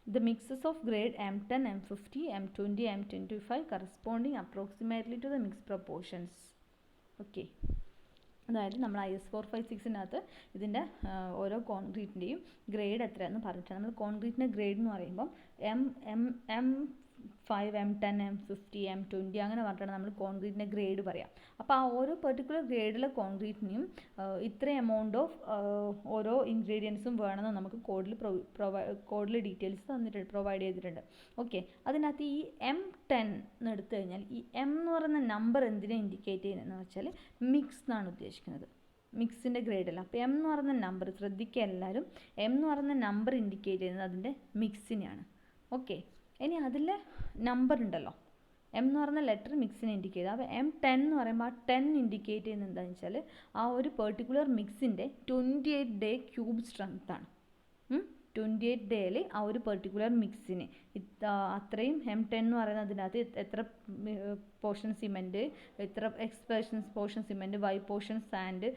The mixes of grade M10, M50, M20, M25 corresponding approximately to the mix proportions. Okay. അതായത് നമ്മൾ IS 456-നകത്ത് ഇതിൻ്റെ ഓരോ കോൺക്രീറ്റിൻ്റെയും grade എത്രയാണെന്ന് പറഞ്ഞിട്ടുണ്ട്. നമ്മൾ കോൺക്രീറ്റിൻ്റെ grade എന്ന് പറയുമ്പം M5, M10, M50, M20 അങ്ങനെ പറഞ്ഞിട്ടാണ് നമ്മൾ കോൺക്രീറ്റിൻ്റെ ഗ്രേഡ് പറയാം. അപ്പോൾ ആ ഓരോ പെർട്ടിക്കുലർ ഗ്രേഡിലെ കോൺക്രീറ്റിനും ഇത്ര എമൗണ്ട് ഓഫ് ഓരോ ഇൻഗ്രീഡിയൻസും വേണമെന്ന് നമുക്ക് കോഡിൽ ഡീറ്റെയിൽസ് തന്നിട്ടുണ്ട്, പ്രൊവൈഡ് ചെയ്തിട്ടുണ്ട്. ഓക്കെ, അതിനകത്ത് ഈ M10 എന്ന് എടുത്തു കഴിഞ്ഞാൽ ഈ M എന്ന് പറയുന്ന നമ്പർ എന്തിനെ ഇൻഡിക്കേറ്റ് ചെയ്യുന്നതെന്ന് വെച്ചാൽ മിക്സ് എന്നാണ് ഉദ്ദേശിക്കുന്നത്, മിക്സിൻ്റെ ഗ്രേഡല്ല. അപ്പോൾ M എന്ന് പറയുന്ന നമ്പർ ശ്രദ്ധിക്കുക എല്ലാവരും, M എന്ന് പറയുന്ന നമ്പർ ഇൻഡിക്കേറ്റ് ചെയ്യുന്നത് അതിൻ്റെ മിക്സിനെയാണ്. ഓക്കെ, ഇനി അതിലെ നമ്പർ ഉണ്ടല്ലോ, M എന്ന് പറയുന്ന ലെറ്റർ മിക്സിനെ ഇൻഡിക്കേറ്റ് ചെയ്ത്. അപ്പോൾ M10 എന്ന് പറയുമ്പോൾ ആ 10 ഇൻഡിക്കേറ്റ് ചെയ്യുന്നത് എന്താണെന്ന് വെച്ചാൽ ആ ഒരു പെർട്ടിക്കുലർ മിക്സിൻ്റെ 28 ഡേ ക്യൂബ് സ്ട്രെങ്ത് ആണ്. 28 ഡേയിൽ ആ ഒരു പെർട്ടിക്കുലർ മിക്സിന് അത്രയും M10 എന്ന് പറയുന്നത് അതിനകത്ത് എത്ര പോർഷൻ സിമെൻറ്റ്, എത്ര portion cement, Y portion sand,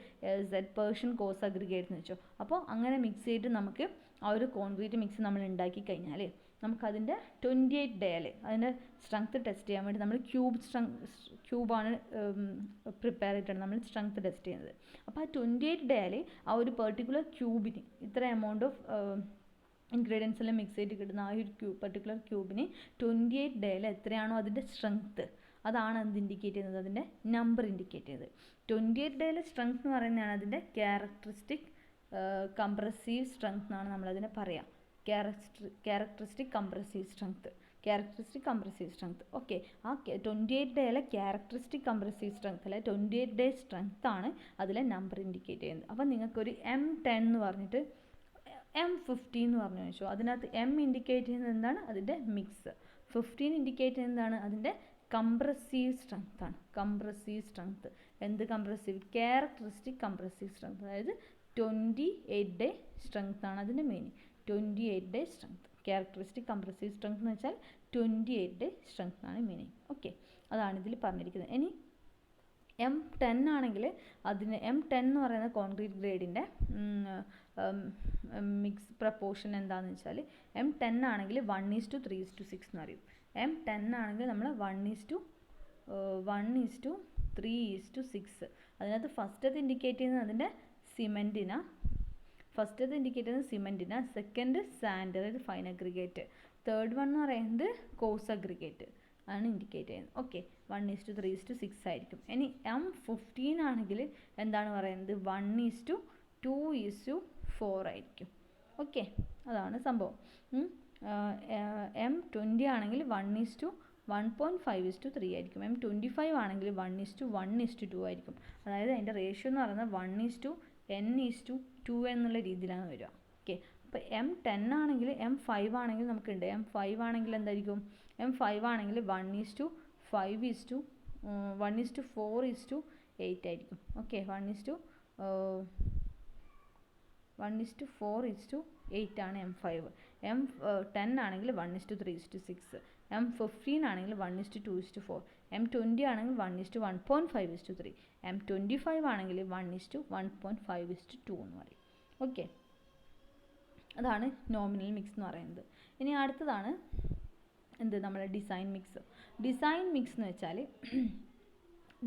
Z portion cos aggregate എന്ന് വെച്ചോ. അപ്പോൾ അങ്ങനെ മിക്സ് ചെയ്തിട്ട് നമുക്ക് ആ ഒരു കോൺക്രീറ്റ് മിക്സ് നമ്മൾ ഉണ്ടാക്കി കഴിഞ്ഞാൽ നമുക്കതിൻ്റെ 28 ഡേയിൽ അതിൻ്റെ സ്ട്രെങ്ത് ടെസ്റ്റ് ചെയ്യാൻ വേണ്ടി നമ്മൾ ക്യൂബാണ് പ്രിപ്പയർ ചെയ്തിട്ടാണ് നമ്മൾ സ്ട്രെങ്ത് ടെസ്റ്റ് ചെയ്യുന്നത്. അപ്പോൾ ആ 28 ഡേയിൽ ആ ഒരു പെർട്ടിക്കുലർ ക്യൂബിന് ഇത്ര എമൗണ്ട് ഓഫ് ഇൻഗ്രീഡിയൻസ് എല്ലാം മിക്സ് ചെയ്ത് കിട്ടുന്ന ആ ഒരു പെർട്ടിക്കുലർ ക്യൂബിന് 28 ഡേയിൽ എത്രയാണോ അതിൻ്റെ സ്ട്രെങ്ത്ത്, അതാണ് അത് ഇൻഡിക്കേറ്റ് ചെയ്യുന്നത്, അതിൻ്റെ നമ്പർ ഇൻഡിക്കേറ്റ് ചെയ്യുന്നത്. 28 ഡേയിലെ സ്ട്രെങ്ത് എന്ന് പറയുന്നതാണ് അതിൻ്റെ ക്യാരക്ടറിസ്റ്റിക് കംപ്രസീവ് സ്ട്രെങ്ത് എന്നാണ് നമ്മളതിനെ പറയുക. Characteristic compressive strength. ഓക്കെ, ആ 28 ഡേയിലെ ക്യാരക്ടറിസ്റ്റിക് കംപ്രസീവ് സ്ട്രെങ്ത് അല്ലെ 28 ഡേ സ്ട്രെങ്ത് ആണ് അതിലെ നമ്പർ ഇൻഡിക്കേറ്റ് ചെയ്യുന്നത്. അപ്പം നിങ്ങൾക്കൊരു M10 എന്ന് പറഞ്ഞിട്ട് M50 എന്ന് പറഞ്ഞു വെച്ചോ, അതിനകത്ത് M ഇൻഡിക്കേറ്റ് ചെയ്യുന്നത് എന്താണ്, അതിൻ്റെ മിക്സ്. 15 ഇൻഡിക്കേറ്റ് ചെയ്യുന്നത് എന്താണ്, അതിൻ്റെ കംപ്രസീവ് സ്ട്രെങ്ത് ആണ്. എന്ത് കംപ്രസീവ്? Characteristic compressive strength. അതായത് 28 ഡേ സ്ട്രെങ്ത് ആണ് അതിൻ്റെ meaning. 28 day strength, characteristic compressive strength എന്ന് വെച്ചാൽ 28 ഡേ സ്ട്രെങ്ത് ആണ് മീനിങ്. ഓക്കെ, അതാണ് ഇതിൽ പറഞ്ഞിരിക്കുന്നത്. ഇനി M10 ആണെങ്കിൽ അതിന് M10 എന്ന് പറയുന്ന കോൺക്രീറ്റ് ഗ്രേഡിൻ്റെ മിക്സ് പ്രപ്പോർഷൻ എന്താണെന്ന് വെച്ചാൽ M10 ആണെങ്കിൽ 1:3:6 എന്ന് പറയും. M10 ആണെങ്കിൽ നമ്മൾ 1:3:6. അതിനകത്ത് ഫസ്റ്റത് ഇൻഡിക്കേറ്റ് ചെയ്യുന്നത് അതിൻ്റെ സിമെൻറ്റിനാ, സെക്കൻഡ് സാൻഡ് അതായത് ഫൈൻ അഗ്രിഗേറ്റ്, തേർഡ് വൺ എന്ന് പറയുന്നത് കോഴ്സ് അഗ്രിഗേറ്റ് ആണ് ഇൻഡിക്കേറ്റ് ചെയ്യുന്നത്. ഓക്കെ, 1:3:6 ആയിരിക്കും. ഇനി M15 ആണെങ്കിൽ എന്താണ് പറയുന്നത്, 1:2:4 ആയിരിക്കും. ഓക്കെ, അതാണ് സംഭവം. M20 ആണെങ്കിൽ 1:1.5:3 ആയിരിക്കും. M25 ആണെങ്കിൽ 1:1:2 ആയിരിക്കും. അതായത് അതിൻ്റെ റേഷ്യോ എന്ന് പറയുന്നത് 1:n:2 എന്നുള്ള രീതിയിലാണ് വരിക. ഓക്കെ, അപ്പോൾ M10 ആണെങ്കിൽ M5 ആണെങ്കിൽ നമുക്കുണ്ട്. M5 ആണെങ്കിൽ എന്തായിരിക്കും, M5 ആണെങ്കിൽ 1:4:8 ആയിരിക്കും. ഓക്കെ, 1:4:8 ആണ് M5. M10 ആണെങ്കിൽ 1:3:6. M15 ആണെങ്കിൽ 1:2:4. M20 ആണെങ്കിൽ 1:1.5:3. M25 ആണെങ്കിൽ 1:1.5:2 എന്ന് പറയും. ഓക്കെ, അതാണ് നോമിനൽ മിക്സ് എന്ന് പറയുന്നത്. ഇനി അടുത്തതാണ് നമ്മുടെ ഡിസൈൻ മിക്സ് എന്ന് വെച്ചാൽ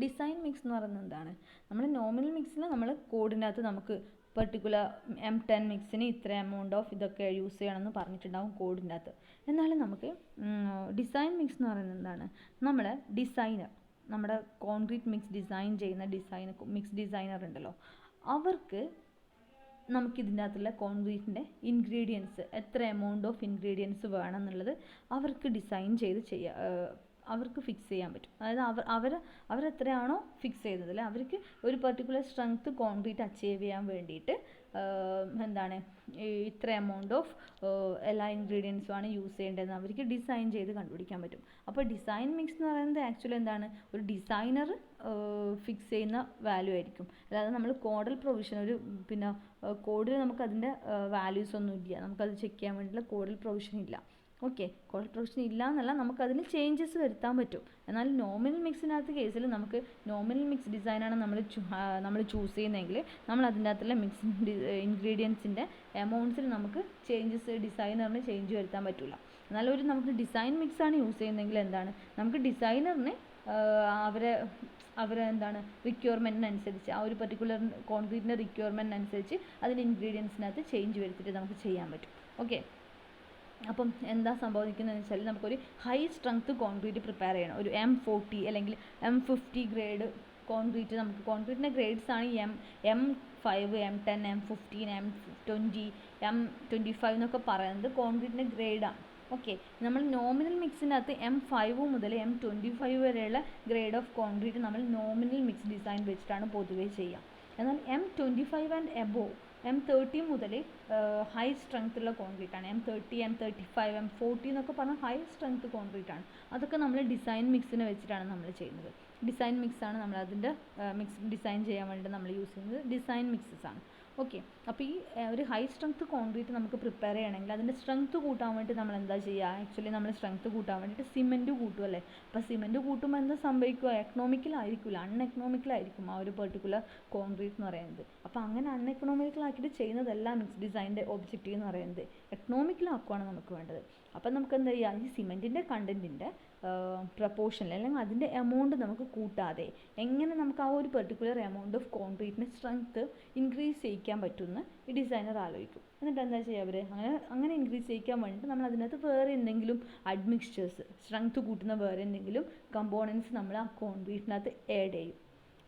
ഡിസൈൻ മിക്സ് എന്ന് പറയുന്നത് എന്താണ്? നമ്മൾ നോമിനൽ മിക്സിൽ നമ്മൾ കോഡിനകത്ത് നമുക്ക് പെർട്ടിക്കുലർ M10 മിക്സിന് ഇത്ര എമൗണ്ട് ഓഫ് ഇതൊക്കെ യൂസ് ചെയ്യണമെന്ന് പറഞ്ഞിട്ടുണ്ടാവും കോഡിൻ്റെ അകത്ത്. എന്നാലും നമുക്ക് ഡിസൈൻ മിക്സ് എന്ന് പറയുന്നത് എന്താണ്? നമ്മുടെ ഡിസൈനർ, നമ്മുടെ കോൺക്രീറ്റ് മിക്സ് ഡിസൈൻ ചെയ്യുന്ന മിക്സ് ഡിസൈനർ ഉണ്ടല്ലോ, അവർക്ക് നമുക്കിതിൻ്റെ അകത്തുള്ള കോൺക്രീറ്റിൻ്റെ ഇൻഗ്രീഡിയൻസ് എത്ര എമൗണ്ട് ഓഫ് ഇൻഗ്രീഡിയൻസ് വേണം എന്നുള്ളത് അവർക്ക് ഡിസൈൻ ചെയ്ത് അവർക്ക് ഫിക്സ് ചെയ്യാൻ പറ്റും. അതായത് അവരെത്രയാണോ ഫിക്സ് ചെയ്യുന്നത് അല്ലെ, അവർക്ക് ഒരു പെർട്ടിക്കുലർ സ്ട്രെങ്ത് കോൺക്രീറ്റ് അച്ചീവ് ചെയ്യാൻ വേണ്ടിയിട്ട് എന്താണ് ഇത്ര എമൗണ്ട് ഓഫ് എല്ലാ ഇൻഗ്രീഡിയൻസും ആണ് യൂസ് ചെയ്യേണ്ടതെന്ന് അവർക്ക് ഡിസൈൻ ചെയ്ത് കണ്ടുപിടിക്കാൻ പറ്റും. അപ്പോൾ ഡിസൈൻ മിക്സ് എന്ന് പറയുന്നത് ആക്ച്വലി എന്താണ്? ഒരു ഡിസൈനർ ഫിക്സ് ചെയ്യുന്ന വാല്യൂ ആയിരിക്കും. അതായത് നമ്മൾ കോഡൽ പ്രൊവിഷൻ പിന്നെ കോഡിൽ നമുക്ക് അതിൻ്റെ വാല്യൂസ് ഒന്നും ഇല്ല, നമുക്കത് ചെക്ക് ചെയ്യാൻ വേണ്ടിയിട്ടുള്ള കോഡൽ പ്രൊവിഷൻ ഇല്ല. ഓക്കെ, കോഡൽ പ്രൊവിഷൻ ഇല്ല എന്നല്ല, നമുക്കതിന് ചേഞ്ചസ് വരുത്താൻ പറ്റും. എന്നാൽ നോമിനൽ മിക്സിനകത്ത് കേസിൽ നമുക്ക് നോമിനൽ മിക്സ് ഡിസൈനാണ് നമ്മൾ ചൂസ് ചെയ്യുന്നതെങ്കിൽ നമ്മൾ അതിൻ്റെ അകത്തുള്ള ഇൻഗ്രീഡിയൻസിൻ്റെ എമൗണ്ട്സിൽ നമുക്ക് ഡിസൈനറിന് ചേഞ്ച് വരുത്താൻ പറ്റില്ല. എന്നാൽ നമുക്ക് ഡിസൈൻ മിക്സാണ് യൂസ് ചെയ്യുന്നതെങ്കിൽ എന്താണ്, നമുക്ക് ഡിസൈനറിന് അവരെ എന്താണ് റിക്വയർമെൻറ്റിനനുസരിച്ച് ആ ഒരു പെർട്ടിക്കുലർ കോൺക്രീറ്റിൻ്റെ റിക്വയർമെൻറ്റിനനുസരിച്ച് അതിൻ്റെ ഇൻഗ്രീഡിയൻസിനകത്ത് ചേഞ്ച് വരുത്തിയിട്ട് നമുക്ക് ചെയ്യാൻ പറ്റും. ഓക്കെ, അപ്പം എന്താ സംഭവിക്കുന്നതെന്ന് വെച്ചാൽ നമുക്കൊരു ഹൈ സ്ട്രെങ്ത് കോൺക്രീറ്റ് പ്രിപ്പയർ ചെയ്യണം. ഒരു M40 അല്ലെങ്കിൽ M50 ഗ്രേഡ് കോൺക്രീറ്റ്. നമുക്ക് കോൺക്രീറ്റിൻ്റെ ഗ്രേഡ്സ് ആണ് M5, M10, M15, M20, M25 എന്നൊക്കെ പറയുന്നത് കോൺക്രീറ്റിൻ്റെ ഗ്രേഡാണ്. ഓക്കെ, നമ്മൾ നോമിനൽ മിക്സിനകത്ത് M5 മുതൽ M25 വരെയുള്ള ഗ്രേഡ് ഓഫ് കോൺക്രീറ്റ് നമ്മൾ നോമിനൽ മിക്സ് ഡിസൈൻ വെച്ചിട്ടാണ് പൊതുവേ ചെയ്യുക. എന്നാൽ M25 ആൻഡ് എബോവ് M30 മുതൽ ഹൈ സ്ട്രെങ്ത് ഉള്ള കോൺക്രീറ്റ് ആണ്. M30, M35, M40 എന്നൊക്കെ പറഞ്ഞാൽ ഹൈ സ്ട്രെങ്ത് കോൺക്രീറ്റ് ആണ്. അതൊക്കെ നമ്മൾ ഡിസൈൻ മിക്സിനെ വെച്ചിട്ടാണ് നമ്മൾ ചെയ്യുന്നത്. ഡിസൈൻ മിക്സാണ് നമ്മൾ അതിൻ്റെ മിക്സ് ഡിസൈൻ ചെയ്യാൻ വേണ്ടി നമ്മൾ യൂസ് ചെയ്യുന്നത് ഡിസൈൻ മിക്സസ് ആണ്. ഓക്കെ, അപ്പോൾ ഈ ഒരു ഹൈ സ്ട്രെങ്ത് കോൺക്രീറ്റ് നമുക്ക് പ്രിപ്പയർ ചെയ്യണമെങ്കിൽ അതിൻ്റെ സ്ട്രെങ്ത് കൂട്ടാൻ വേണ്ടി നമ്മൾ എന്താ ചെയ്യുക? ആക്ച്വലി നമ്മൾ സ്ട്രെങ്ത് കൂട്ടാൻ വേണ്ടിയിട്ട് സിമെൻറ്റ് കൂട്ടും അല്ലേ. അപ്പോൾ സിമെൻറ്റ് കൂട്ടുമ്പോൾ എന്താ സംഭവിക്കുക? എക്കണോമിക്കലായിരിക്കില്ല, അൺഎക്കണോമിക്കലായിരിക്കും ആ ഒരു പെർട്ടിക്കുലർ കോൺക്രീറ്റ് എന്ന് പറയുന്നത്. അപ്പോൾ അങ്ങനെ അൺഎക്കണോമിക്കലാക്കിയിട്ട് ചെയ്യുന്നതല്ല മിക്സ് ഡിസൈൻ്റെ ഒബ്ജക്റ്റീവ് എന്ന് പറയുന്നത്. എക്കണോമിക്കലാക്കുവാണ് നമുക്ക് വേണ്ടത്. അപ്പം നമുക്ക് എന്താ ചെയ്യുക? ഈ സിമെൻറ്റിൻ്റെ കണ്ടൻറ്റിൻ്റെ പ്രപ്പോർഷനിൽ അല്ലെങ്കിൽ അതിൻ്റെ എമൗണ്ട് നമുക്ക് കൂട്ടാതെ എങ്ങനെ നമുക്ക് ആ ഒരു പെർട്ടിക്കുലർ എമൗണ്ട് ഓഫ് കോൺക്രീറ്റിന് സ്ട്രെങ്ത്ത് ഇൻക്രീസ് ചെയ്യിക്കാൻ പറ്റുമെന്ന് ഈ ഡിസൈനർ ആലോചിക്കും. എന്നിട്ട് എന്താ ചെയ്യുക? അവർ അങ്ങനെ ഇൻക്രീസ് ചെയ്യിക്കാൻ വേണ്ടിയിട്ട് നമ്മൾ അതിനകത്ത് വേറെ എന്തെങ്കിലും അഡ്മിക്സ്ചേഴ്സ്, സ്ട്രെങ്ത്ത് കൂട്ടുന്ന വേറെ എന്തെങ്കിലും കമ്പോണൻസ് നമ്മൾ ആ കോൺക്രീറ്റിനകത്ത് ആഡ് ചെയ്യും.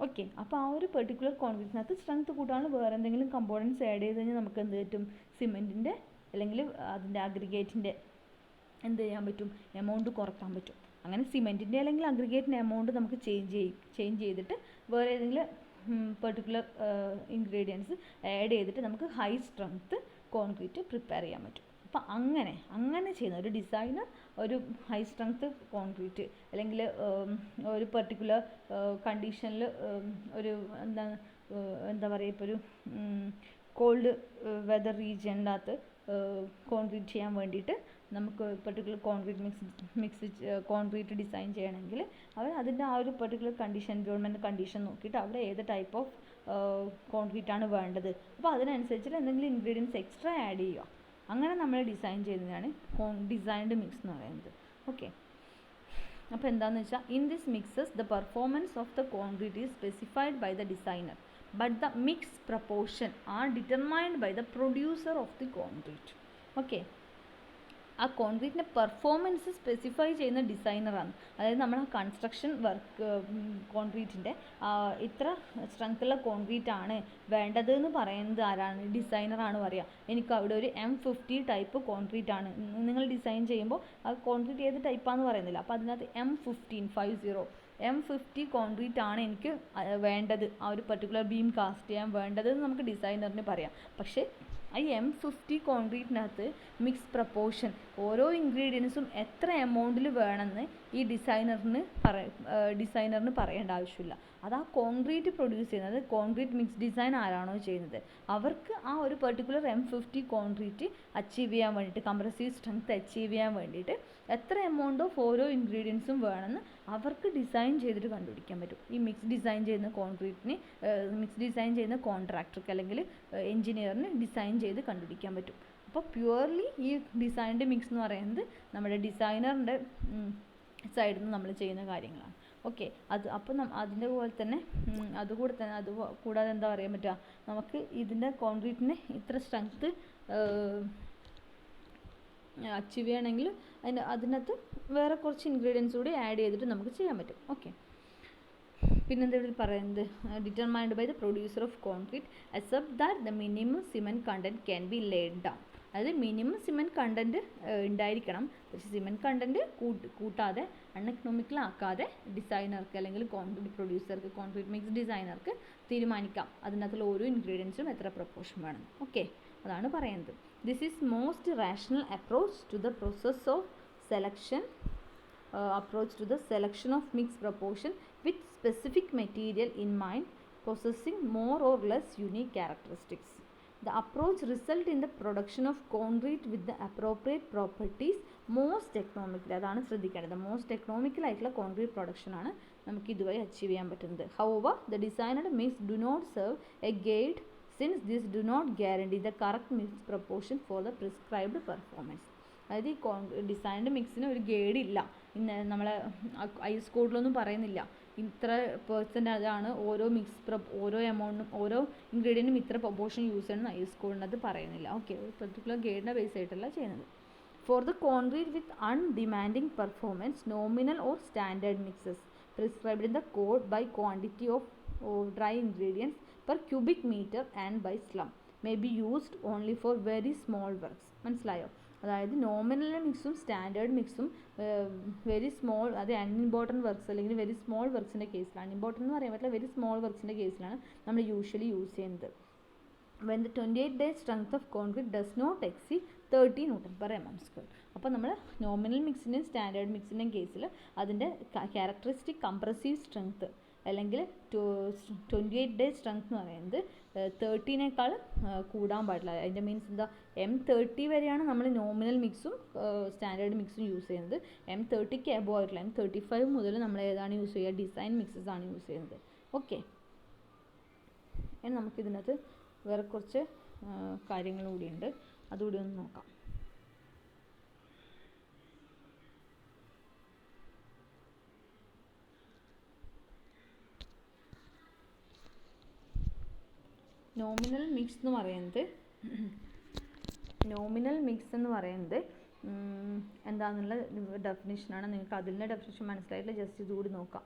ഓക്കെ, അപ്പോൾ ആ ഒരു പെർട്ടിക്കുലർ കോൺക്രീറ്റിനകത്ത് സ്ട്രെങ്ത്ത് കൂട്ടാനുള്ള വേറെ എന്തെങ്കിലും കമ്പോണൻസ് ആഡ് ചെയ്ത് കഴിഞ്ഞാൽ നമുക്ക് എന്ത് പറ്റും? സിമെൻറ്റിൻ്റെ അല്ലെങ്കിൽ അതിൻ്റെ അഗ്രിഗേറ്റിൻ്റെ എന്ത് ചെയ്യാൻ പറ്റും? എമൗണ്ട് കുറക്കാൻ പറ്റും. അങ്ങനെ സിമെൻറ്റിൻ്റെ അല്ലെങ്കിൽ അഗ്രിഗേറ്റിൻ്റെ എമൗണ്ട് നമുക്ക് ചേഞ്ച് ചെയ്തിട്ട് വേറെ ഏതെങ്കിലും പെർട്ടിക്കുലർ ഇൻഗ്രീഡിയൻസ് ആഡ് ചെയ്തിട്ട് നമുക്ക് ഹൈ സ്ട്രെങ്ത്ത് കോൺക്രീറ്റ് പ്രിപ്പയർ ചെയ്യാൻ പറ്റും. അപ്പം അങ്ങനെ ചെയ്യുന്ന ഒരു ഡിസൈനർ ഒരു ഹൈ സ്ട്രെങ്ത്ത് കോൺക്രീറ്റ് അല്ലെങ്കിൽ ഒരു പെർട്ടിക്കുലർ കണ്ടീഷനിൽ ഒരു എന്താ പറയുക, ഇപ്പോൾ ഒരു കോൾഡ് വെതർ റീജിയൻ്റെ അകത്ത് കോൺക്രീറ്റ് ചെയ്യാൻ വേണ്ടിയിട്ട് നമുക്ക് പെർട്ടിക്കുലർ കോൺക്രീറ്റ് ഡിസൈൻ ചെയ്യണമെങ്കിൽ അവർ അതിൻ്റെ ആ ഒരു പെർട്ടിക്കുലർ എൻവയോൺമെൻറ്റ് കണ്ടീഷൻ നോക്കിയിട്ട് അവിടെ ഏത് ടൈപ്പ് ഓഫ് കോൺക്രീറ്റ് ആണ് വേണ്ടത്, അപ്പോൾ അതിനനുസരിച്ച് എന്തെങ്കിലും ഇൻഗ്രീഡിയൻസ് എക്സ്ട്രാ ആഡ് ചെയ്യുക. അങ്ങനെ നമ്മൾ ഡിസൈൻ ചെയ്യുന്നതാണ് ഡിസൈൻഡ് മിക്സ് എന്ന് പറയുന്നത്. ഓക്കെ, അപ്പോൾ എന്താണെന്ന് വെച്ചാൽ in this mixes the performance of the concrete is specified by the designer but the mix proportion are determined by the producer of the concrete. Okay, ആ കോൺക്രീറ്റിൻ്റെ പെർഫോമൻസ് സ്പെസിഫൈ ചെയ്യുന്ന ഡിസൈനറാണ്. അതായത് നമ്മൾ ആ കൺസ്ട്രക്ഷൻ വർക്ക് കോൺക്രീറ്റിൻ്റെ ഇത്ര സ്ട്രെങ്ത്തുള്ള concrete ആണ് വേണ്ടത് എന്ന് പറയുന്നത് ആരാണ്? ഡിസൈനറാണ് പറയുക. എനിക്ക് അവിടെ ഒരു M50 ടൈപ്പ് കോൺക്രീറ്റ് ആണ്, നിങ്ങൾ ഡിസൈൻ ചെയ്യുമ്പോൾ ആ കോൺക്രീറ്റ് ഏത് ടൈപ്പാണെന്ന് പറയുന്നില്ല. അപ്പോൾ അതിനകത്ത് M50 കോൺക്രീറ്റ് ആണ് എനിക്ക് വേണ്ടത്, ആ ഒരു പെർട്ടിക്കുലർ ബീം കാസ്റ്റ് ചെയ്യാൻ വേണ്ടത് എന്ന് നമുക്ക് ഡിസൈനറിന് പറയാം. പക്ഷേ ഈ M50 കോൺക്രീറ്റിനകത്ത് മിക്സ് പ്രപ്പോർഷൻ ഓരോ ഇൻഗ്രീഡിയൻസും എത്ര എമൗണ്ടിൽ വേണമെന്ന് ഈ ഡിസൈനറിന് പറയേണ്ട ആവശ്യമില്ല. അത് ആ കോൺക്രീറ്റ് പ്രൊഡ്യൂസ് ചെയ്യുന്നത്, കോൺക്രീറ്റ് മിക്സ് ഡിസൈൻ ആരാണോ ചെയ്യുന്നത് അവർക്ക് ആ ഒരു പെർട്ടിക്കുലർ M50 കോൺക്രീറ്റ് അച്ചീവ് ചെയ്യാൻ വേണ്ടിയിട്ട്, കംപ്രസീവ് സ്ട്രെങ്ത് അച്ചീവ് ചെയ്യാൻ വേണ്ടിയിട്ട് എത്ര എമൗണ്ട് ഓഫ് ഓരോ ഇൻഗ്രീഡിയൻസും വേണമെന്ന് അവർക്ക് ഡിസൈൻ ചെയ്തിട്ട് കണ്ടുപിടിക്കാൻ പറ്റും. ഈ മിക്സ് ഡിസൈൻ ചെയ്യുന്ന കോൺട്രാക്ടർക്ക് അല്ലെങ്കിൽ എഞ്ചിനീയറിന് ഡിസൈൻ ചെയ്ത് കണ്ടുപിടിക്കാൻ പറ്റും. അപ്പോൾ പ്യുവർലി ഈ ഡിസൈൻഡ് മിക്സ് എന്ന് പറയുന്നത് നമ്മുടെ ഡിസൈനറിൻ്റെ സൈഡിൽ നിന്ന് നമ്മൾ ചെയ്യുന്ന കാര്യങ്ങളാണ്. ഓക്കെ. അത് അപ്പോൾ അതിൻ്റെ പോലെ തന്നെ അത് കൂടാതെ എന്താ പറയാൻ പറ്റുക, നമുക്ക് ഇതിൻ്റെ കോൺക്രീറ്റിന് ഇത്ര സ്ട്രെങ്ത്ത് അച്ചീവ് ചെയ്യണമെങ്കിൽ അതിനകത്ത് വേറെ കുറച്ച് ഇൻഗ്രീഡിയൻസ് കൂടി ആഡ് ചെയ്തിട്ട് നമുക്ക് ചെയ്യാൻ പറ്റും. ഓക്കെ. പിന്നെന്താ ഇവിടെ പറയുന്നത്, determined by the producer of concrete accept that the minimum cement content can be laid down. അതായത് മിനിമം സിമെൻറ്റ് കണ്ടൻറ്റ് ഉണ്ടായിരിക്കണം, പക്ഷേ സിമെൻറ്റ് കണ്ടൻറ്റ് കൂട്ടാതെ അൺഎക്കണോമിക്കലാക്കാതെ ഡിസൈനർക്ക് അല്ലെങ്കിൽ കോൺക്രീറ്റ് പ്രൊഡ്യൂസർക്ക്, കോൺക്രീറ്റ് മിക്സ് ഡിസൈനർക്ക് തീരുമാനിക്കാം അതിനകത്തുള്ള ഓരോ ഇൻഗ്രീഡിയൻസും എത്ര പ്രൊപ്പോർഷൻ വേണം. ഓക്കെ, അതാണ് പറയുന്നത്. This is most rational approach to the process of selection of mixed proportion with specific material in mind, possessing more or less unique characteristics. The approach results in the production of concrete with the appropriate properties most economically. അതാണ് ശ്രദ്ധിക്കേണ്ടത്. Most economical ആയിട്ടുള്ള concrete production ആണ് നമുക്ക് ഇതുവരെ achieve ചെയ്യാൻ പറ്റുന്നത്. However, the designed mix do not serve a guide since this do not guarantee the correct mix proportion for the prescribed performance. അതായത് ഈ ഡിസൈൻഡ് മിക്സിന് ഒരു ഗൈഡ് ഇല്ല. ഇന്ന് നമ്മളെ ഐസ് കോഡിലൊന്നും പറയുന്നില്ല ഇത്ര പെർസെൻറ്റേജ് ആണ് ഓരോ എമൗണ്ടും ഓരോ ഇൻഗ്രീഡിയൻറ്റും ഇത്ര പ്രൊപ്പോർഷൻ യൂസ് ചെയ്യണം ഐസ് കോഡിനകത്ത് പറയുന്നില്ല. ഓക്കെ, ഒരു പെർട്ടിക്കുലർ ഗൈഡിനെ ബേസ് ആയിട്ടല്ല ചെയ്യുന്നത്. For the concrete with undemanding performance, nominal or standard mixes prescribed in the code by quantity of dry ingredients per cubic metre and by slump may be used only for very small works. മനസ്സിലായോ? അതായത് nominal മിക്സും standard മിക്സും very small, അത് unimportant works അല്ലെങ്കിൽ very small വർക്ക്സിൻ്റെ കേസിലാണ്, unimportant എന്ന് പറയാൻ പറ്റില്ല, വെരി സ്മോൾ വർക്ക്സിൻ്റെ കേസിലാണ് നമ്മൾ യൂഷ്വലി യൂസ് ചെയ്യുന്നത്. when the 28-day strength of concrete does not exceed 30 Newton per mm². അപ്പോൾ നമ്മൾ നോമിനൽ മിക്സിൻ്റെയും സ്റ്റാൻഡേർഡ് മിക്സിൻ്റെയും കേസിൽ അതിൻ്റെ ക്യാരക്ടറിസ്റ്റിക് കംപ്രസീവ് സ്ട്രെങ്ത്ത് അല്ലെങ്കിൽ 28-day സ്ട്രെങ്ത് എന്ന് പറയുന്നത് 30-നേക്കാൾ കൂടാൻ പാടില്ല. അതിൻ്റെ മീൻസ് എന്താ, M30 വരെയാണ് നമ്മൾ നോമിനൽ മിക്സും സ്റ്റാൻഡേർഡ് മിക്സും യൂസ് ചെയ്യുന്നത്. M30ക്ക് എബോ ആയിട്ടില്ല. M35 മുതൽ നമ്മൾ ഏതാണ് യൂസ് ചെയ്യുക, ഡിസൈൻ മിക്സസ് ആണ് യൂസ് ചെയ്യുന്നത്. ഓക്കെ, ഇനി നമുക്കിതിനകത്ത് വേറെ കുറച്ച് കാര്യങ്ങൾ കൂടിയുണ്ട്, അതുകൂടി ഒന്ന് നോക്കാം. നോമിനൽ മിക്സ് എന്ന് പറയുന്നത് എന്താണെന്നുള്ള ഡെഫിനിഷനാണ്. നിങ്ങൾക്ക് അതിൻ്റെ ഡെഫിനിഷൻ മനസ്സിലായിട്ടില്ല, ജസ്റ്റ് ഇതുകൂടി നോക്കാം.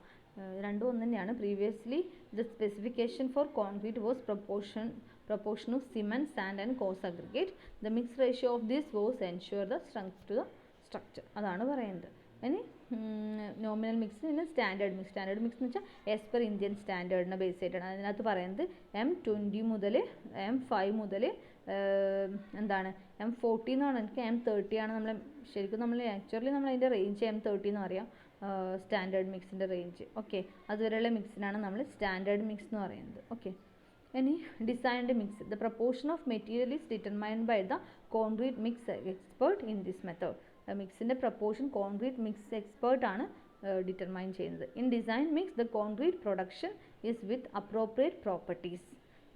രണ്ടും ഒന്ന് തന്നെയാണ്. Previously the specification four concrete was proportion of cement, sand and coarse aggregate. The mixed ratio of this was ensure the strength to the structure. അതാണ് പറയുന്നത്. ഇനി നോമിനൽ മിക്സ്, പിന്നെ സ്റ്റാൻഡേർഡ് മിക്സ് എന്ന് വെച്ചാൽ ആസ് പെർ ഇന്ത്യൻ സ്റ്റാൻഡേർഡിനെ ബേസ് ചെയ്തിട്ടാണ്. അതിനകത്ത് പറയുന്നത് M20 മുതൽ M5 മുതൽ എന്താണ് M40 എന്നാണ്, എനിക്ക് M30 ആണ്. ആക്ച്വലി നമ്മൾ അതിൻ്റെ റേഞ്ച് M30 എന്ന് പറയാം, സ്റ്റാൻഡേർഡ് മിക്സിൻ്റെ റേഞ്ച്. ഓക്കെ, അതുവരെയുള്ള മിക്സിനാണ് നമ്മൾ സ്റ്റാൻഡേർഡ് മിക്സ് എന്ന് പറയുന്നത്. ഓക്കെ, ഇനി designed mix, the proportion of material is determined by the concrete mix expert in this method. മിക്സിൻ്റെ പ്രൊപ്പോർഷൻ കോൺക്രീറ്റ് മിക്സ് എക്സ്പേർട്ട് ആണ് ഡിറ്റർമൈൻ ചെയ്യുന്നത്. In design mix the concrete production is with appropriate properties.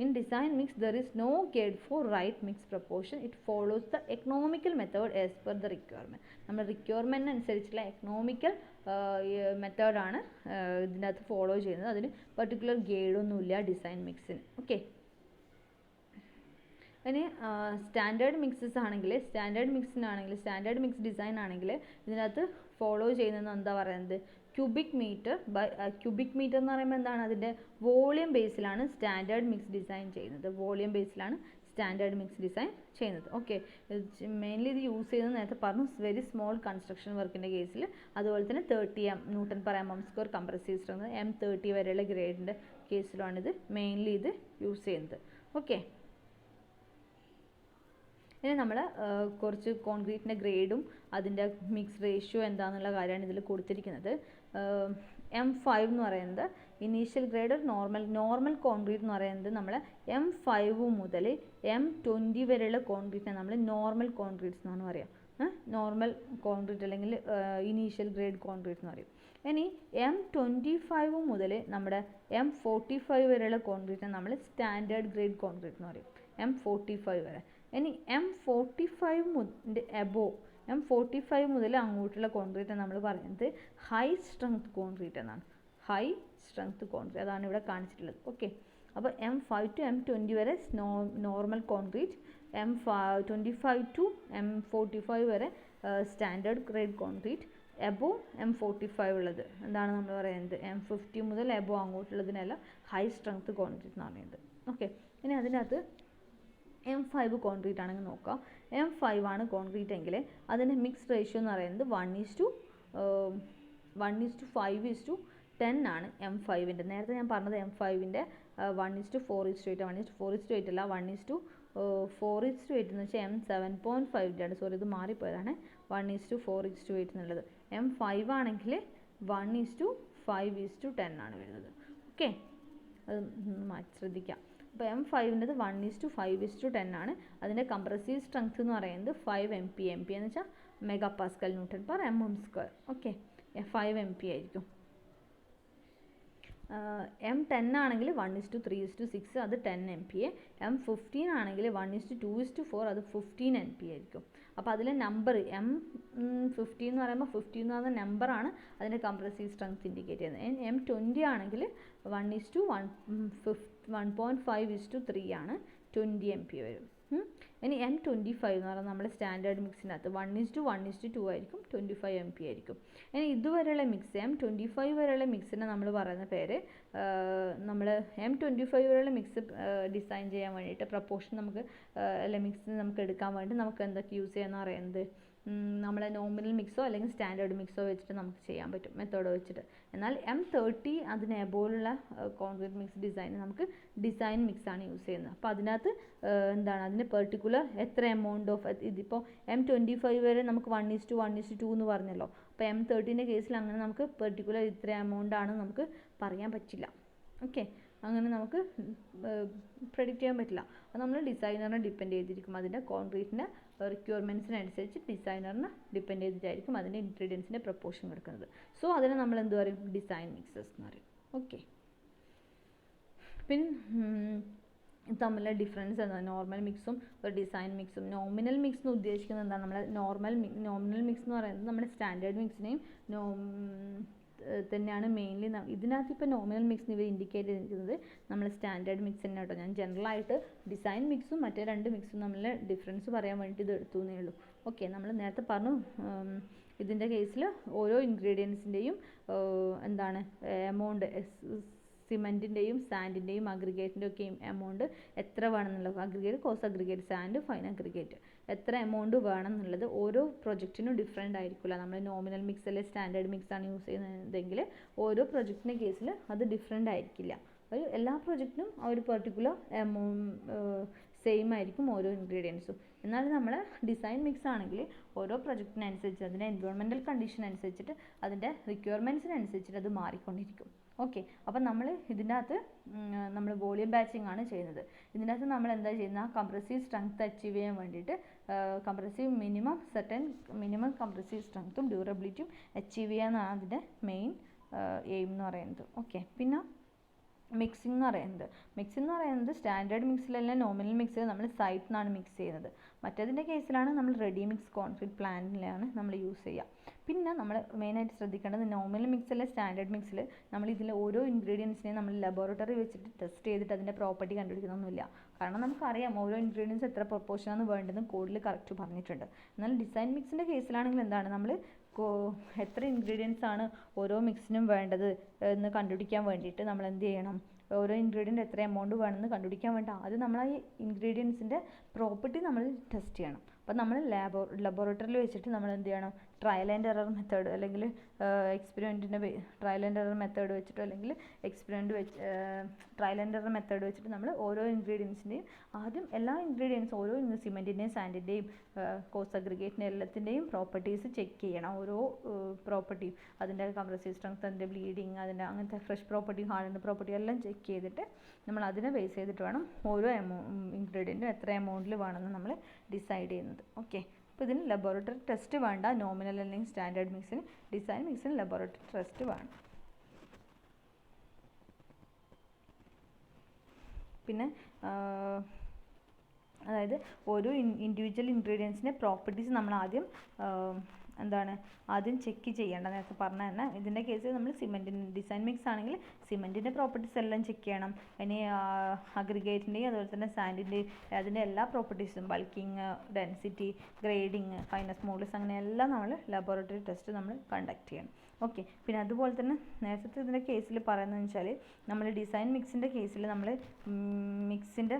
In design mix, there is no guide for right mix proportion. It follows the economical method as per the requirement. നമ്മൾ requirement അനുസരിച്ചുള്ള economical മെത്തേഡാണ് ഇതിനകത്ത് follow ചെയ്യുന്നത്. അതിന് particular ഗൈഡൊന്നുമില്ല design മിക്സിന്. Okay, ഇനി standard mix design ആണെങ്കിൽ ഇതിനകത്ത് follow ചെയ്യുന്നത് എന്താ പറയുന്നത്, ക്യൂബിക് മീറ്റർ എന്ന് പറയുമ്പോൾ എന്താണ്, അതിൻ്റെ വോളിയം ബേസിലാണ് സ്റ്റാൻഡേർഡ് മിക്സ് ഡിസൈൻ ചെയ്യുന്നത്. ഓക്കെ, മെയിൻലി ഇത് യൂസ് ചെയ്യുന്നത് നേരത്തെ പറഞ്ഞു വെരി സ്മോൾ കൺസ്ട്രക്ഷൻ വർക്കിൻ്റെ കേസിൽ, അതുപോലെ തന്നെ 30 Newton per mm² compressive strength M30 വരെയുള്ള ഗ്രേഡിൻ്റെ കേസിലാണിത് മെയിൻലി ഇത് യൂസ് ചെയ്യുന്നത്. ഓക്കെ, ഇനി നമ്മൾ കുറച്ച് കോൺക്രീറ്റിൻ്റെ ഗ്രേഡും അതിൻ്റെ മിക്സ് റേഷ്യോ എന്താണെന്നുള്ള കാര്യമാണ് ഇതിൽ കൊടുത്തിരിക്കുന്നത്. M5 എന്ന് പറയുന്നത് ഇനീഷ്യൽ ഗ്രേഡ്, നോർമൽ കോൺക്രീറ്റ് എന്ന് പറയുന്നത് നമ്മൾ M5 മുതൽ M20 വരെയുള്ള കോൺക്രീറ്റിനെ നമ്മൾ നോർമൽ കോൺക്രീറ്റ്സ് എന്നാണ് പറയുക. നോർമൽ കോൺക്രീറ്റ് അല്ലെങ്കിൽ ഇനീഷ്യൽ ഗ്രേഡ് കോൺക്രീറ്റ് എന്ന് പറയും. ഇനി M25 മുതൽ നമ്മുടെ M45 വരെയുള്ള കോൺക്രീറ്റിനെ നമ്മൾ സ്റ്റാൻഡേർഡ് ഗ്രേഡ് കോൺക്രീറ്റ് എന്ന് പറയും, M45 വരെ. ഇനി M45 മുതൽ അങ്ങോട്ടുള്ള കോൺക്രീറ്റ് നമ്മൾ പറയുന്നത് ഹൈ സ്ട്രെങ്ത് കോൺക്രീറ്റ് എന്നാണ്. ഹൈ സ്ട്രെങ്ത് കോൺക്രീറ്റ്, അതാണ് ഇവിടെ കാണിച്ചിട്ടുള്ളത്. ഓക്കെ, അപ്പോൾ M5 to M20 വരെ normal concrete, M25 to M45 വരെ standard grade concrete, above M45 ഉള്ളത് എന്താണ് നമ്മൾ പറയുന്നത്, M50 മുതൽ എബോ അങ്ങോട്ടുള്ളതിനെല്ലാം ഹൈ സ്ട്രെങ്ത് കോൺക്രീറ്റ് എന്ന് പറയുന്നത്. ഓക്കെ, ഇനി അതിനകത്ത് M5 കോൺക്രീറ്റ് ആണെങ്കിൽ നോക്കാം. M5 ആണ് കോൺക്രീറ്റ് എങ്കിൽ അതിൻ്റെ മിക്സ് റേഷ്യോ എന്ന് പറയുന്നത് 1:5:10 ആണ് M5ൻ്റെ. നേരത്തെ ഞാൻ പറഞ്ഞത് M5ൻ്റെ 1:4:8, 1:4:8 അല്ല, 1:4:8 എന്ന് വെച്ചാൽ M7.5 ആണ്. സോറി, ഇത് മാറിപ്പോയതാണ്, 1:4:8 എന്നുള്ളത്. M5 ആണെങ്കിൽ 1:5:10 ആണ് വരുന്നത്. ഓക്കെ, അത് മാറ്റി ശ്രദ്ധിക്കാം. അപ്പോൾ M5ൻ്റെത് 1:5:10 ആണ്. അതിൻ്റെ കംപ്രസീവ് സ്ട്രെങ്ത് എന്ന് പറയുന്നത് 5 MPa. MPa എന്ന് വെച്ചാൽ mega Pascal newton per mm². Okay, 5 MPa ആയിരിക്കും. M10 ആണെങ്കിൽ 1:3:6, അത് 10 MPa. M15 ആണെങ്കിൽ 1:2:4, അത് 15 MPa ആയിരിക്കും. അപ്പോൾ അതിലെ നമ്പർ M15 എന്ന് പറയുമ്പോൾ 15 എന്ന് പറയുന്ന നമ്പറാണ് അതിൻ്റെ കംപ്രസീവ് സ്ട്രെങ്ത് ഇൻഡിക്കേറ്റ് ചെയ്യുന്നത്. M20 ആണെങ്കിൽ 1:1.5:3 ആണ്, 20 MPa വരും. ഇനി M25 എന്ന് പറയുന്നത് നമ്മുടെ സ്റ്റാൻഡേർഡ് മിക്സിനകത്ത് 1:1:2 ആയിരിക്കും, 25 MPa ആയിരിക്കും. ഇനി ഇതുവരെയുള്ള മിക്സ്, M25 വരെയുള്ള മിക്സിനെ നമ്മൾ പറയുന്ന പേര്, നമ്മൾ M25 വരെയുള്ള മിക്സ് ഡിസൈൻ ചെയ്യാൻ വേണ്ടിയിട്ട് പ്രപ്പോർഷൻ നമുക്ക് അല്ലെ മിക്സ് നമുക്ക് എടുക്കാൻ വേണ്ടി നമുക്ക് എന്തൊക്കെ യൂസ് ചെയ്യാമെന്ന് പറയുന്നത്, നമ്മളെ നോമിനൽ മിക്സോ അല്ലെങ്കിൽ സ്റ്റാൻഡേർഡ് മിക്സോ വെച്ചിട്ട് നമുക്ക് ചെയ്യാൻ പറ്റും, മെത്തേഡ് വെച്ചിട്ട്. എന്നാൽ M30 അതിന് എബോലുള്ള കോൺക്രീറ്റ് മിക്സ് ഡിസൈൻ നമുക്ക് ഡിസൈൻ മിക്സാണ് യൂസ് ചെയ്യുന്നത്. അപ്പോൾ അതിനകത്ത് എന്താണ് അതിന് പെർട്ടിക്കുലർ എത്ര എമൗണ്ട് ഓഫ്, ഇതിപ്പോൾ M25 വരെ നമുക്ക് 1:1:2 എന്ന് പറഞ്ഞല്ലോ. അപ്പോൾ M30ൻ്റെ കേസിൽ അങ്ങനെ നമുക്ക് പെർട്ടിക്കുലർ ഇത്ര എമൗണ്ട് ആണ് നമുക്ക് പറയാൻ പറ്റില്ല. ഓക്കെ, അങ്ങനെ നമുക്ക് പ്രെഡിക്റ്റ് ചെയ്യാൻ പറ്റില്ല. അത് നമ്മൾ ഡിസൈനറിനെ ഡിപ്പെൻഡ് ചെയ്തിരിക്കും, അതിൻ്റെ കോൺക്രീറ്റിൻ്റെ റിക്വയർമെൻറ്റ്സിനനുസരിച്ച് ഡിസൈനറിനെ ഡിപ്പെൻഡ് ചെയ്തിട്ടായിരിക്കും അതിൻ്റെ ഇൻഗ്രീഡിയൻസിൻ്റെ പ്രപ്പോർഷൻ എടുക്കുന്നത്. സോ അതിനെ നമ്മൾ എന്ത് പറയും, ഡിസൈൻ മിക്സസ് എന്ന് പറയും. ഓക്കെ, പിന്നെ തമ്മിലുള്ള ഡിഫറൻസ് എന്താണ്, നോർമൽ മിക്സും ഒരു ഡിസൈൻ മിക്സും. നോമിനൽ മിക്സ് എന്ന് ഉദ്ദേശിക്കുന്നത് എന്താണ്, നമ്മളെ നോമിനൽ മിക്സ് എന്ന് പറയുന്നത് നമ്മുടെ സ്റ്റാൻഡേർഡ് മിക്സിനെയും തന്നെയാണ് മെയിൻലി. ഇതിനകത്ത് ഇപ്പോൾ നോമിനൽ മിക്സ് ഇവർ ഇൻഡിക്കേറ്റ് ചെയ്തിരിക്കുന്നത് നമ്മൾ സ്റ്റാൻഡേർഡ് മിക്സ് തന്നെ കേട്ടോ. ഞാൻ ജനറലായിട്ട് ഡിസൈൻ മിക്സും മറ്റേ രണ്ട് മിക്സും തമ്മിലുള്ള ഡിഫറൻസ് പറയാൻ വേണ്ടിയിട്ട് ഇത് എടുത്തു എന്നേ ഉള്ളൂ. ഓക്കെ, നമ്മൾ നേരത്തെ പറഞ്ഞു ഇതിൻ്റെ കേസിൽ ഓരോ ഇൻഗ്രീഡിയൻസിൻ്റെയും എന്താണ് എമൗണ്ട്, സിമെൻറ്റിൻ്റെയും സാൻഡിൻ്റെയും അഗ്രിഗേറ്റിൻ്റെ ഒക്കെയും എമൗണ്ട് എത്ര വേണമെന്നുള്ളത്, aggregate, coarse aggregate, sand, fine aggregate, എത്ര എമൗണ്ട് വേണം എന്നുള്ളത് ഓരോ പ്രൊജക്റ്റിനും ഡിഫറെൻ്റ് ആയിരിക്കില്ല. നമ്മൾ നോമിനൽ മിക്സ് അല്ലെങ്കിൽ സ്റ്റാൻഡേർഡ് മിക്സ് ആണ് യൂസ് ചെയ്യുന്നതെങ്കിൽ ഓരോ പ്രൊജക്റ്റിൻ്റെ കേസിൽ അത് ഡിഫറെൻ്റ് ആയിരിക്കില്ല. എല്ലാ പ്രൊജക്റ്റിനും ആ ഒരു പെർട്ടിക്കുലർ സെയിം ആയിരിക്കും ഓരോ ഇൻഗ്രീഡിയൻസും. എന്നാൽ നമ്മൾ ഡിസൈൻ മിക്സ് ആണെങ്കിൽ ഓരോ പ്രൊജക്റ്റിനനുസരിച്ച് അതിൻ്റെ എൻവയോൺമെൻറ്റൽ കണ്ടീഷൻ അനുസരിച്ചിട്ട് അതിൻ്റെ റിക്വയർമെൻറ്റ്സിനനുസരിച്ചിട്ട് അത് മാറിക്കൊണ്ടിരിക്കും. ഓക്കെ, അപ്പം നമ്മൾ ഇതിൻ്റെ അകത്ത് നമ്മൾ വോളിയം ബാച്ചിങ് ആണ് ചെയ്യുന്നത്. ഇതിൻ്റെ അകത്ത് നമ്മൾ എന്താ ചെയ്യുന്നത്, കംപ്രസീവ് സ്ട്രെങ്ത് അച്ചീവ് ചെയ്യാൻ വേണ്ടിയിട്ട് കംപ്രസീവ് മിനിമം കംപ്രസീവ് സ്ട്രെങ്ത്തും ഡ്യൂറബിലിറ്റിയും അച്ചീവ് ചെയ്യാനാണ് അതിൻ്റെ മെയിൻ എയിം എന്ന് പറയുന്നത്. ഓക്കെ, പിന്നെ മിക്സിംഗ് എന്ന് പറയുന്നത് സ്റ്റാൻഡേർഡ് മിക്സിലല്ല, നോമിനൽ മിക്സിൽ നമ്മൾ സൈറ്റിൽ നിന്നാണ് മിക്സ് ചെയ്യുന്നത്. മറ്റേതിൻ്റെ കേസിലാണ് നമ്മൾ റെഡി മിക്സ് കോൺക്രീറ്റ് പ്ലാന്റിലാണ് നമ്മൾ യൂസ് ചെയ്യുക. പിന്നെ നമ്മൾ മെയിനായിട്ട് ശ്രദ്ധിക്കേണ്ടത് നോമിനൽ മിക്സിലെ സ്റ്റാൻഡേർഡ് മിക്സിൽ നമ്മൾ ഇതിലെ ഓരോ ഇൻഗ്രീഡിയൻസിനെയും നമ്മൾ ലബോറട്ടറി വെച്ചിട്ട് ടെസ്റ്റ് ചെയ്തിട്ട് അതിൻ്റെ പ്രോപ്പർട്ടി കണ്ടുപിടിക്കുന്നൊന്നുമില്ല. കാരണം നമുക്കറിയാം ഓരോ ഇൻഗ്രീഡിയൻസ് എത്ര പ്രൊപ്പോർഷനാണ് വേണ്ടതെന്ന് കോഡിൽ കറക്റ്റ് പറഞ്ഞിട്ടുണ്ട്. എന്നാൽ ഡിസൈൻ മിക്സിൻ്റെ കേസിലാണെങ്കിൽ എന്താണ്, നമ്മൾ എത്ര ഇൻഗ്രീഡിയൻസ് ആണ് ഓരോ മിക്സിനും വേണ്ടത് എന്ന് കണ്ടുപിടിക്കാൻ വേണ്ടിയിട്ട് നമ്മൾ എന്ത് ചെയ്യണം, ഓരോ ഇൻഗ്രീഡിയൻറ്റ് എത്ര എമൗണ്ട് വേണമെന്ന് കണ്ടുപിടിക്കാൻ വേണ്ടി ആദ്യം നമ്മൾ ആ ഇൻഗ്രീഡിയൻസിൻ്റെ പ്രോപ്പർട്ടി നമ്മൾ ടെസ്റ്റ് ചെയ്യണം. അപ്പോൾ നമ്മൾ ലബോറട്ടറിയിൽ വെച്ചിട്ട് നമ്മൾ എന്ത് ചെയ്യണം, ട്രയൽ ആൻഡ് എറർ മെത്തേഡ് അല്ലെങ്കിൽ എക്സ്പെരിമെൻറ്റിൻ്റെ ട്രയൽ ആൻഡ് എറർ മെത്തേഡ് വെച്ചിട്ടോ അല്ലെങ്കിൽ ട്രയൽ ആൻഡ് എറർ മെത്തേഡ് വെച്ചിട്ട് നമ്മൾ ഓരോ ഇൻഗ്രീഡിയൻസിൻ്റെയും ആദ്യം എല്ലാ ഇൻഗ്രീഡിയൻസും ഓരോ സിമെൻറ്റിൻ്റെയും സാൻഡിൻ്റെയും കോസ് അഗ്രിഗേറ്റിൻ്റെ എല്ലാത്തിൻ്റെയും പ്രോപ്പർട്ടീസ് ചെക്ക് ചെയ്യണം. ഓരോ പ്രോപ്പർട്ടിയും അതിൻ്റെ കംപ്രസീവ് സ്ട്രെങ്ത്, അതിൻ്റെ ബ്ലീഡിങ്, അതിൻ്റെ അങ്ങനത്തെ ഫ്രഷ് പ്രോപ്പർട്ടി, ഹാർഡൻഡ് പ്രോപ്പർട്ടി എല്ലാം ചെക്ക് ചെയ്തിട്ട് നമ്മൾ അതിനെ ബേസ് ചെയ്തിട്ട് വേണം ഓരോ ഇൻഗ്രീഡിയൻറ്റും എത്ര എമൗണ്ടിൽ വേണമെന്ന് നമ്മൾ ഡിസൈഡ് ചെയ്യുന്നത്. ഓക്കെ, അപ്പോൾ ഇതിന് ലബോറട്ടറി ടെസ്റ്റ് വേണ്ട. നോമിനൽ അല്ലെങ്കിൽ സ്റ്റാൻഡേർഡ് മിക്സിന്, ഡിസൈൻ മിക്സിന് ലബോറട്ടറി ടെസ്റ്റ് വേണം. പിന്നെ അതായത് ഓരോ ഇൻഡിവിജ്വൽ ഇൻഗ്രീഡിയൻസിൻ്റെ പ്രോപ്പർട്ടീസ് നമ്മൾ ആദ്യം എന്താണ് ആദ്യം ചെക്ക് ചെയ്യേണ്ടത്. നേരത്തെ പറഞ്ഞ തന്നെ ഇതിൻ്റെ കേസിൽ നമ്മൾ സിമെൻറ്റിൻ്റെ ഡിസൈൻ മിക്സ് ആണെങ്കിൽ സിമെൻറ്റിൻ്റെ പ്രോപ്പർട്ടീസ് എല്ലാം ചെക്ക് ചെയ്യണം. ഇനി അഗ്രിഗേറ്റിൻ്റെയും അതുപോലെ തന്നെ സാൻഡിൻ്റെയും അതിൻ്റെ എല്ലാ പ്രോപ്പർട്ടീസും bulking, density, grading, fineness, smoothness അങ്ങനെ എല്ലാം നമ്മൾ ലബോറട്ടറി ടെസ്റ്റ് നമ്മൾ കണ്ടക്ട് ചെയ്യണം. ഓക്കെ. പിന്നെ അതുപോലെ തന്നെ നേരത്തെ ഇതിൻ്റെ കേസിൽ പറയുന്നതെന്ന് വെച്ചാൽ നമ്മൾ ഡിസൈൻ മിക്സിൻ്റെ കേസിൽ നമ്മൾ മിക്സിൻ്റെ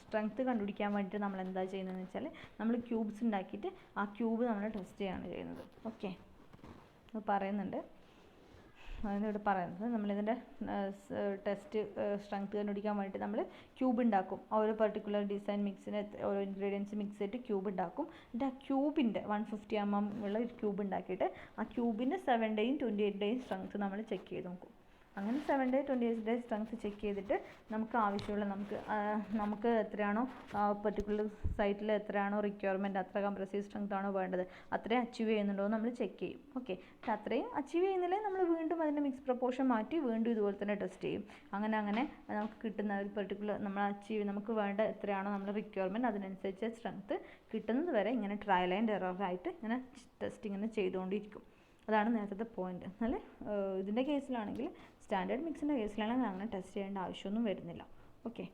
സ്ട്രെങ്ത്ത് കണ്ടുപിടിക്കാൻ വേണ്ടിയിട്ട് നമ്മൾ എന്താ ചെയ്യുന്നതെന്ന് വെച്ചാൽ നമ്മൾ ക്യൂബ്സ് ഉണ്ടാക്കിയിട്ട് ആ ക്യൂബ് നമ്മൾ ടെസ്റ്റ് ചെയ്യാണ് ചെയ്യുന്നത്. ഓക്കെ. അത് പറയുന്നുണ്ട്, അതിനിവിടെ പറയുന്നത് നമ്മളിതിൻ്റെ ടെസ്റ്റ് സ്ട്രെങ്ത്ത് കണ്ടുപിടിക്കാൻ വേണ്ടിയിട്ട് നമ്മൾ ക്യൂബ് ഉണ്ടാക്കും. ഓരോ പർട്ടിക്കുലർ ഡിസൈൻ മിക്സിന് ഓരോ ഇൻഗ്രീഡിയൻസ് മിക്സ് ചെയ്തിട്ട് ക്യൂബ് ഉണ്ടാക്കും. എന്നിട്ട് ആ ക്യൂബിൻ്റെ 150 mm ഉള്ള ഒരു ക്യൂബ് ഉണ്ടാക്കിയിട്ട് ആ ക്യൂബിൻ്റെ 7 ഡേയും 28 ഡേയും സ്ട്രെങ്ത്ത് നമ്മൾ ചെക്ക് ചെയ്ത് നോക്കും. അങ്ങനെ 7 ഡേ 28 ഡേ സ്ട്രെങ്ത്ത് ചെക്ക് ചെയ്തിട്ട് നമുക്ക് ആവശ്യമുള്ള നമുക്ക് എത്രയാണോ പെർട്ടിക്കുലർ സൈറ്റിൽ എത്രയാണോ റിക്വയർമെൻറ്റ്, അത്ര കംപ്രസീവ് സ്ട്രെങ്ത് ആണോ വേണ്ടത്, അത്രയും അച്ചീവ് ചെയ്യുന്നുണ്ടോ എന്ന് നമ്മൾ ചെക്ക് ചെയ്യും. ഓക്കെ. അത്രയും അച്ചീവ് ചെയ്യുന്നില്ലേ നമ്മൾ വീണ്ടും അതിൻ്റെ മിക്സ് പ്രൊപ്പോർഷൻ മാറ്റി വീണ്ടും ഇതുപോലെ തന്നെ ടെസ്റ്റ് ചെയ്യും. അങ്ങനെ നമുക്ക് കിട്ടുന്ന ഒരു പെർട്ടിക്കുലർ നമുക്ക് വേണ്ട എത്രയാണോ നമ്മൾ റിക്വയർമെൻറ്റ് അതിനനുസരിച്ച് സ്ട്രെങ്ത്ത് കിട്ടുന്നത് വരെ ഇങ്ങനെ ട്രയൽ ആൻഡ് എറർ ആയിട്ട് ഇങ്ങനെ ടെസ്റ്റ് ഇങ്ങനെ ചെയ്തുകൊണ്ടിരിക്കും. അതാണ് നേരത്തെ പോയിന്റ്. എന്നാൽ ഇതിൻ്റെ കേസിലാണെങ്കിൽ സ്റ്റാൻഡേർഡ് മിക്സിൻ്റെ കേസിലാണെങ്കിൽ അങ്ങനെ ടെസ്റ്റ് ചെയ്യേണ്ട ആവശ്യമൊന്നും വരുന്നില്ല. ഓക്കെ.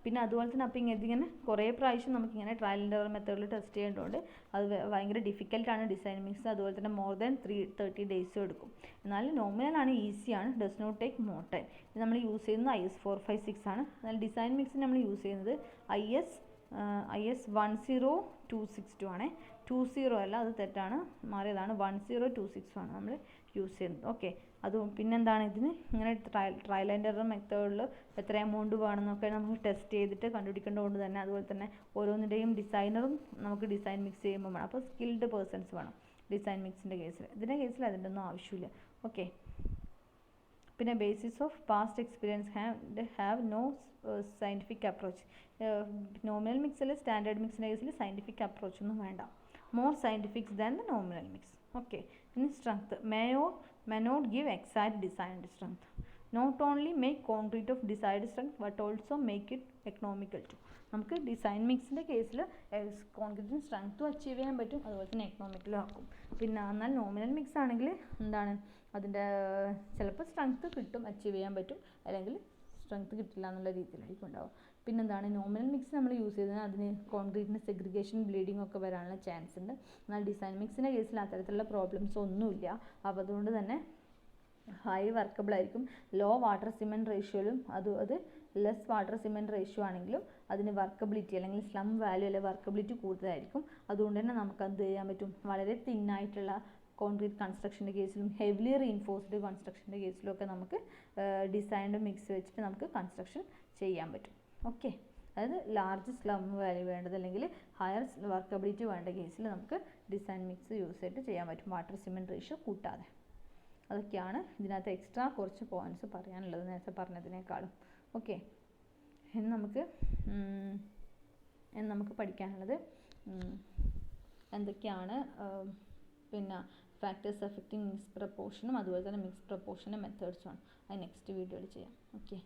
പിന്നെ അതുപോലെ തന്നെ അപ്പം ഇതിങ്ങനെ കുറേ പ്രാവശ്യം നമുക്കിങ്ങനെ ട്രയൽ ആൻഡ് എറർ മെത്തേഡിൽ ടെസ്റ്റ് ചെയ്യേണ്ടതുകൊണ്ട് അത് ഭയങ്കര ഡിഫിക്കൽട്ടാണ് ഡിസൈൻ മിക്സ്. അതുപോലെ തന്നെ മോർ ദാൻ 30 ഡേയ്സും എടുക്കും. എന്നാൽ നോമിനലാണ്, ഈസിയാണ്, does not take more time. ഇത് നമ്മൾ യൂസ് ചെയ്യുന്നത് IS 456 ആണ്. എന്നാൽ ഡിസൈൻ മിക്സിന് നമ്മൾ യൂസ് ചെയ്യുന്നത് IS 10262 ആണ്. 20 അല്ല, അത് തെറ്റാണ്, മാറിയതാണ്. 10261 ആണ് നമ്മൾ യൂസ് ചെയ്യുന്നത്. ഓക്കെ. അതും പിന്നെന്താണ് ഇതിന് ഇങ്ങനെ ട്രയൽ ആൻഡ് എറർ മെത്തേഡിൽ എത്ര എമൗണ്ട് വേണമെന്നൊക്കെ നമുക്ക് ടെസ്റ്റ് ചെയ്തിട്ട് കണ്ടുപിടിക്കേണ്ടതുകൊണ്ട് തന്നെ അതുപോലെ തന്നെ ഓരോന്നിൻ്റെയും ഡിസൈനറും നമുക്ക് ഡിസൈൻ മിക്സ് ചെയ്യുമ്പോൾ വേണം. അപ്പോൾ സ്കിൽഡ് പേഴ്സൺസ് വേണം ഡിസൈൻ മിക്സിൻ്റെ കേസിൽ. ഇതിൻ്റെ കേസിൽ അതിൻ്റെ ഒന്നും ആവശ്യമില്ല. ഓക്കെ. പിന്നെ basis of past experience have no scientific approach. Nominal മിക്സിൽ സ്റ്റാൻഡേർഡ് മിക്സിൻ്റെ കേസിൽ സയൻറ്റിഫിക് അപ്രോച്ച് ഒന്നും വേണ്ട. More scientific than the nominal mix. Okay. ഇനി strength may not give exact desired strength. Not only make concrete of desired strength but also make it economical too. നമുക്ക് design മിക്സിൻ്റെ കേസിൽ കോൺക്രീറ്റിന് സ്ട്രെങ്ത്തും achieve ചെയ്യാൻ പറ്റും, അതുപോലെ തന്നെ എക്കണോമിക്കലും ആക്കും. പിന്നെ എന്നാൽ നോമിനൽ മിക്സ് ആണെങ്കിൽ എന്താണ് അതിൻ്റെ ചിലപ്പോൾ സ്ട്രെങ്ത്ത് കിട്ടും, അച്ചീവ് ചെയ്യാൻ പറ്റും, അല്ലെങ്കിൽ സ്ട്രെങ്ത്ത് കിട്ടില്ല എന്നുള്ള രീതിയിലായിരിക്കും ഉണ്ടാവും. പിന്നെന്താണ് നോമിനൽ മിക്സ് നമ്മൾ യൂസ് ചെയ്തത് അതിന് കോൺക്രീറ്റിന് സെഗ്രിഗേഷൻ, ബ്ലീഡിംഗ് ഒക്കെ വരാനുള്ള ചാൻസ് ഉണ്ട്. എന്നാൽ ഡിസൈൻ മിക്സിൻ്റെ കേസിൽ അത്തരത്തിലുള്ള പ്രോബ്ലംസ് ഒന്നുമില്ല. അപ്പോൾ അതുകൊണ്ട് തന്നെ ഹൈ വർക്കബിൾ ആയിരിക്കും. ലോ വാട്ടർ സിമെൻറ്റ് റേഷ്യോയിലും അത് ലെസ് വാട്ടർ സിമെൻറ്റ് റേഷ്യോ ആണെങ്കിലും അതിന് വർക്കബിലിറ്റി അല്ലെങ്കിൽ സ്ലം വാല്യൂ അല്ലെങ്കിൽ വർക്കബിലിറ്റി കൂടുതലായിരിക്കും. അതുകൊണ്ട് തന്നെ നമുക്ക് എന്ത് ചെയ്യാൻ പറ്റും, വളരെ തിന്നായിട്ടുള്ള കോൺക്രീറ്റ് കൺസ്ട്രക്ഷൻ്റെ കേസിലും ഹെവിലി റീഇൻഫോഴ്സ്ഡ് കൺസ്ട്രക്ഷൻ്റെ കേസിലും ഒക്കെ നമുക്ക് ഡിസൈൻഡ് മിക്സ് വെച്ചിട്ട് നമുക്ക് കൺസ്ട്രക്ഷൻ ചെയ്യാൻ പറ്റും. ഓക്കെ. അതായത് ലാർജ് സ്ലം വാല്യൂ വേണ്ടത് അല്ലെങ്കിൽ ഹയർ വർക്കബിലിറ്റി വേണ്ട കേസിൽ നമുക്ക് ഡിസൈൻ മിക്സ് യൂസ് ചെയ്തിട്ട് ചെയ്യാൻ പറ്റും, വാട്ടർ സിമെൻറ്റ് റേഷ്യോ കൂട്ടാതെ. അതൊക്കെയാണ് ഇതിനകത്ത് എക്സ്ട്രാ കുറച്ച് പോയിൻറ്റ്സ് പറയാനുള്ളത് നേരത്തെ പറഞ്ഞതിനേക്കാളും. ഓക്കെ. ഇനി നമുക്ക് പഠിക്കാനുള്ളത് എന്തൊക്കെയാണ് പിന്നെ ഫാക്ടേഴ്സ് അഫക്റ്റിംഗ് മിക്സ് പ്രപ്പോർഷനും അതുപോലെ തന്നെ മിക്സ് പ്രപ്പോർഷൻ്റെ മെത്തേഡ്സുമാണ്. അത് നെക്സ്റ്റ് വീഡിയോയിൽ ചെയ്യാം. ഓക്കെ.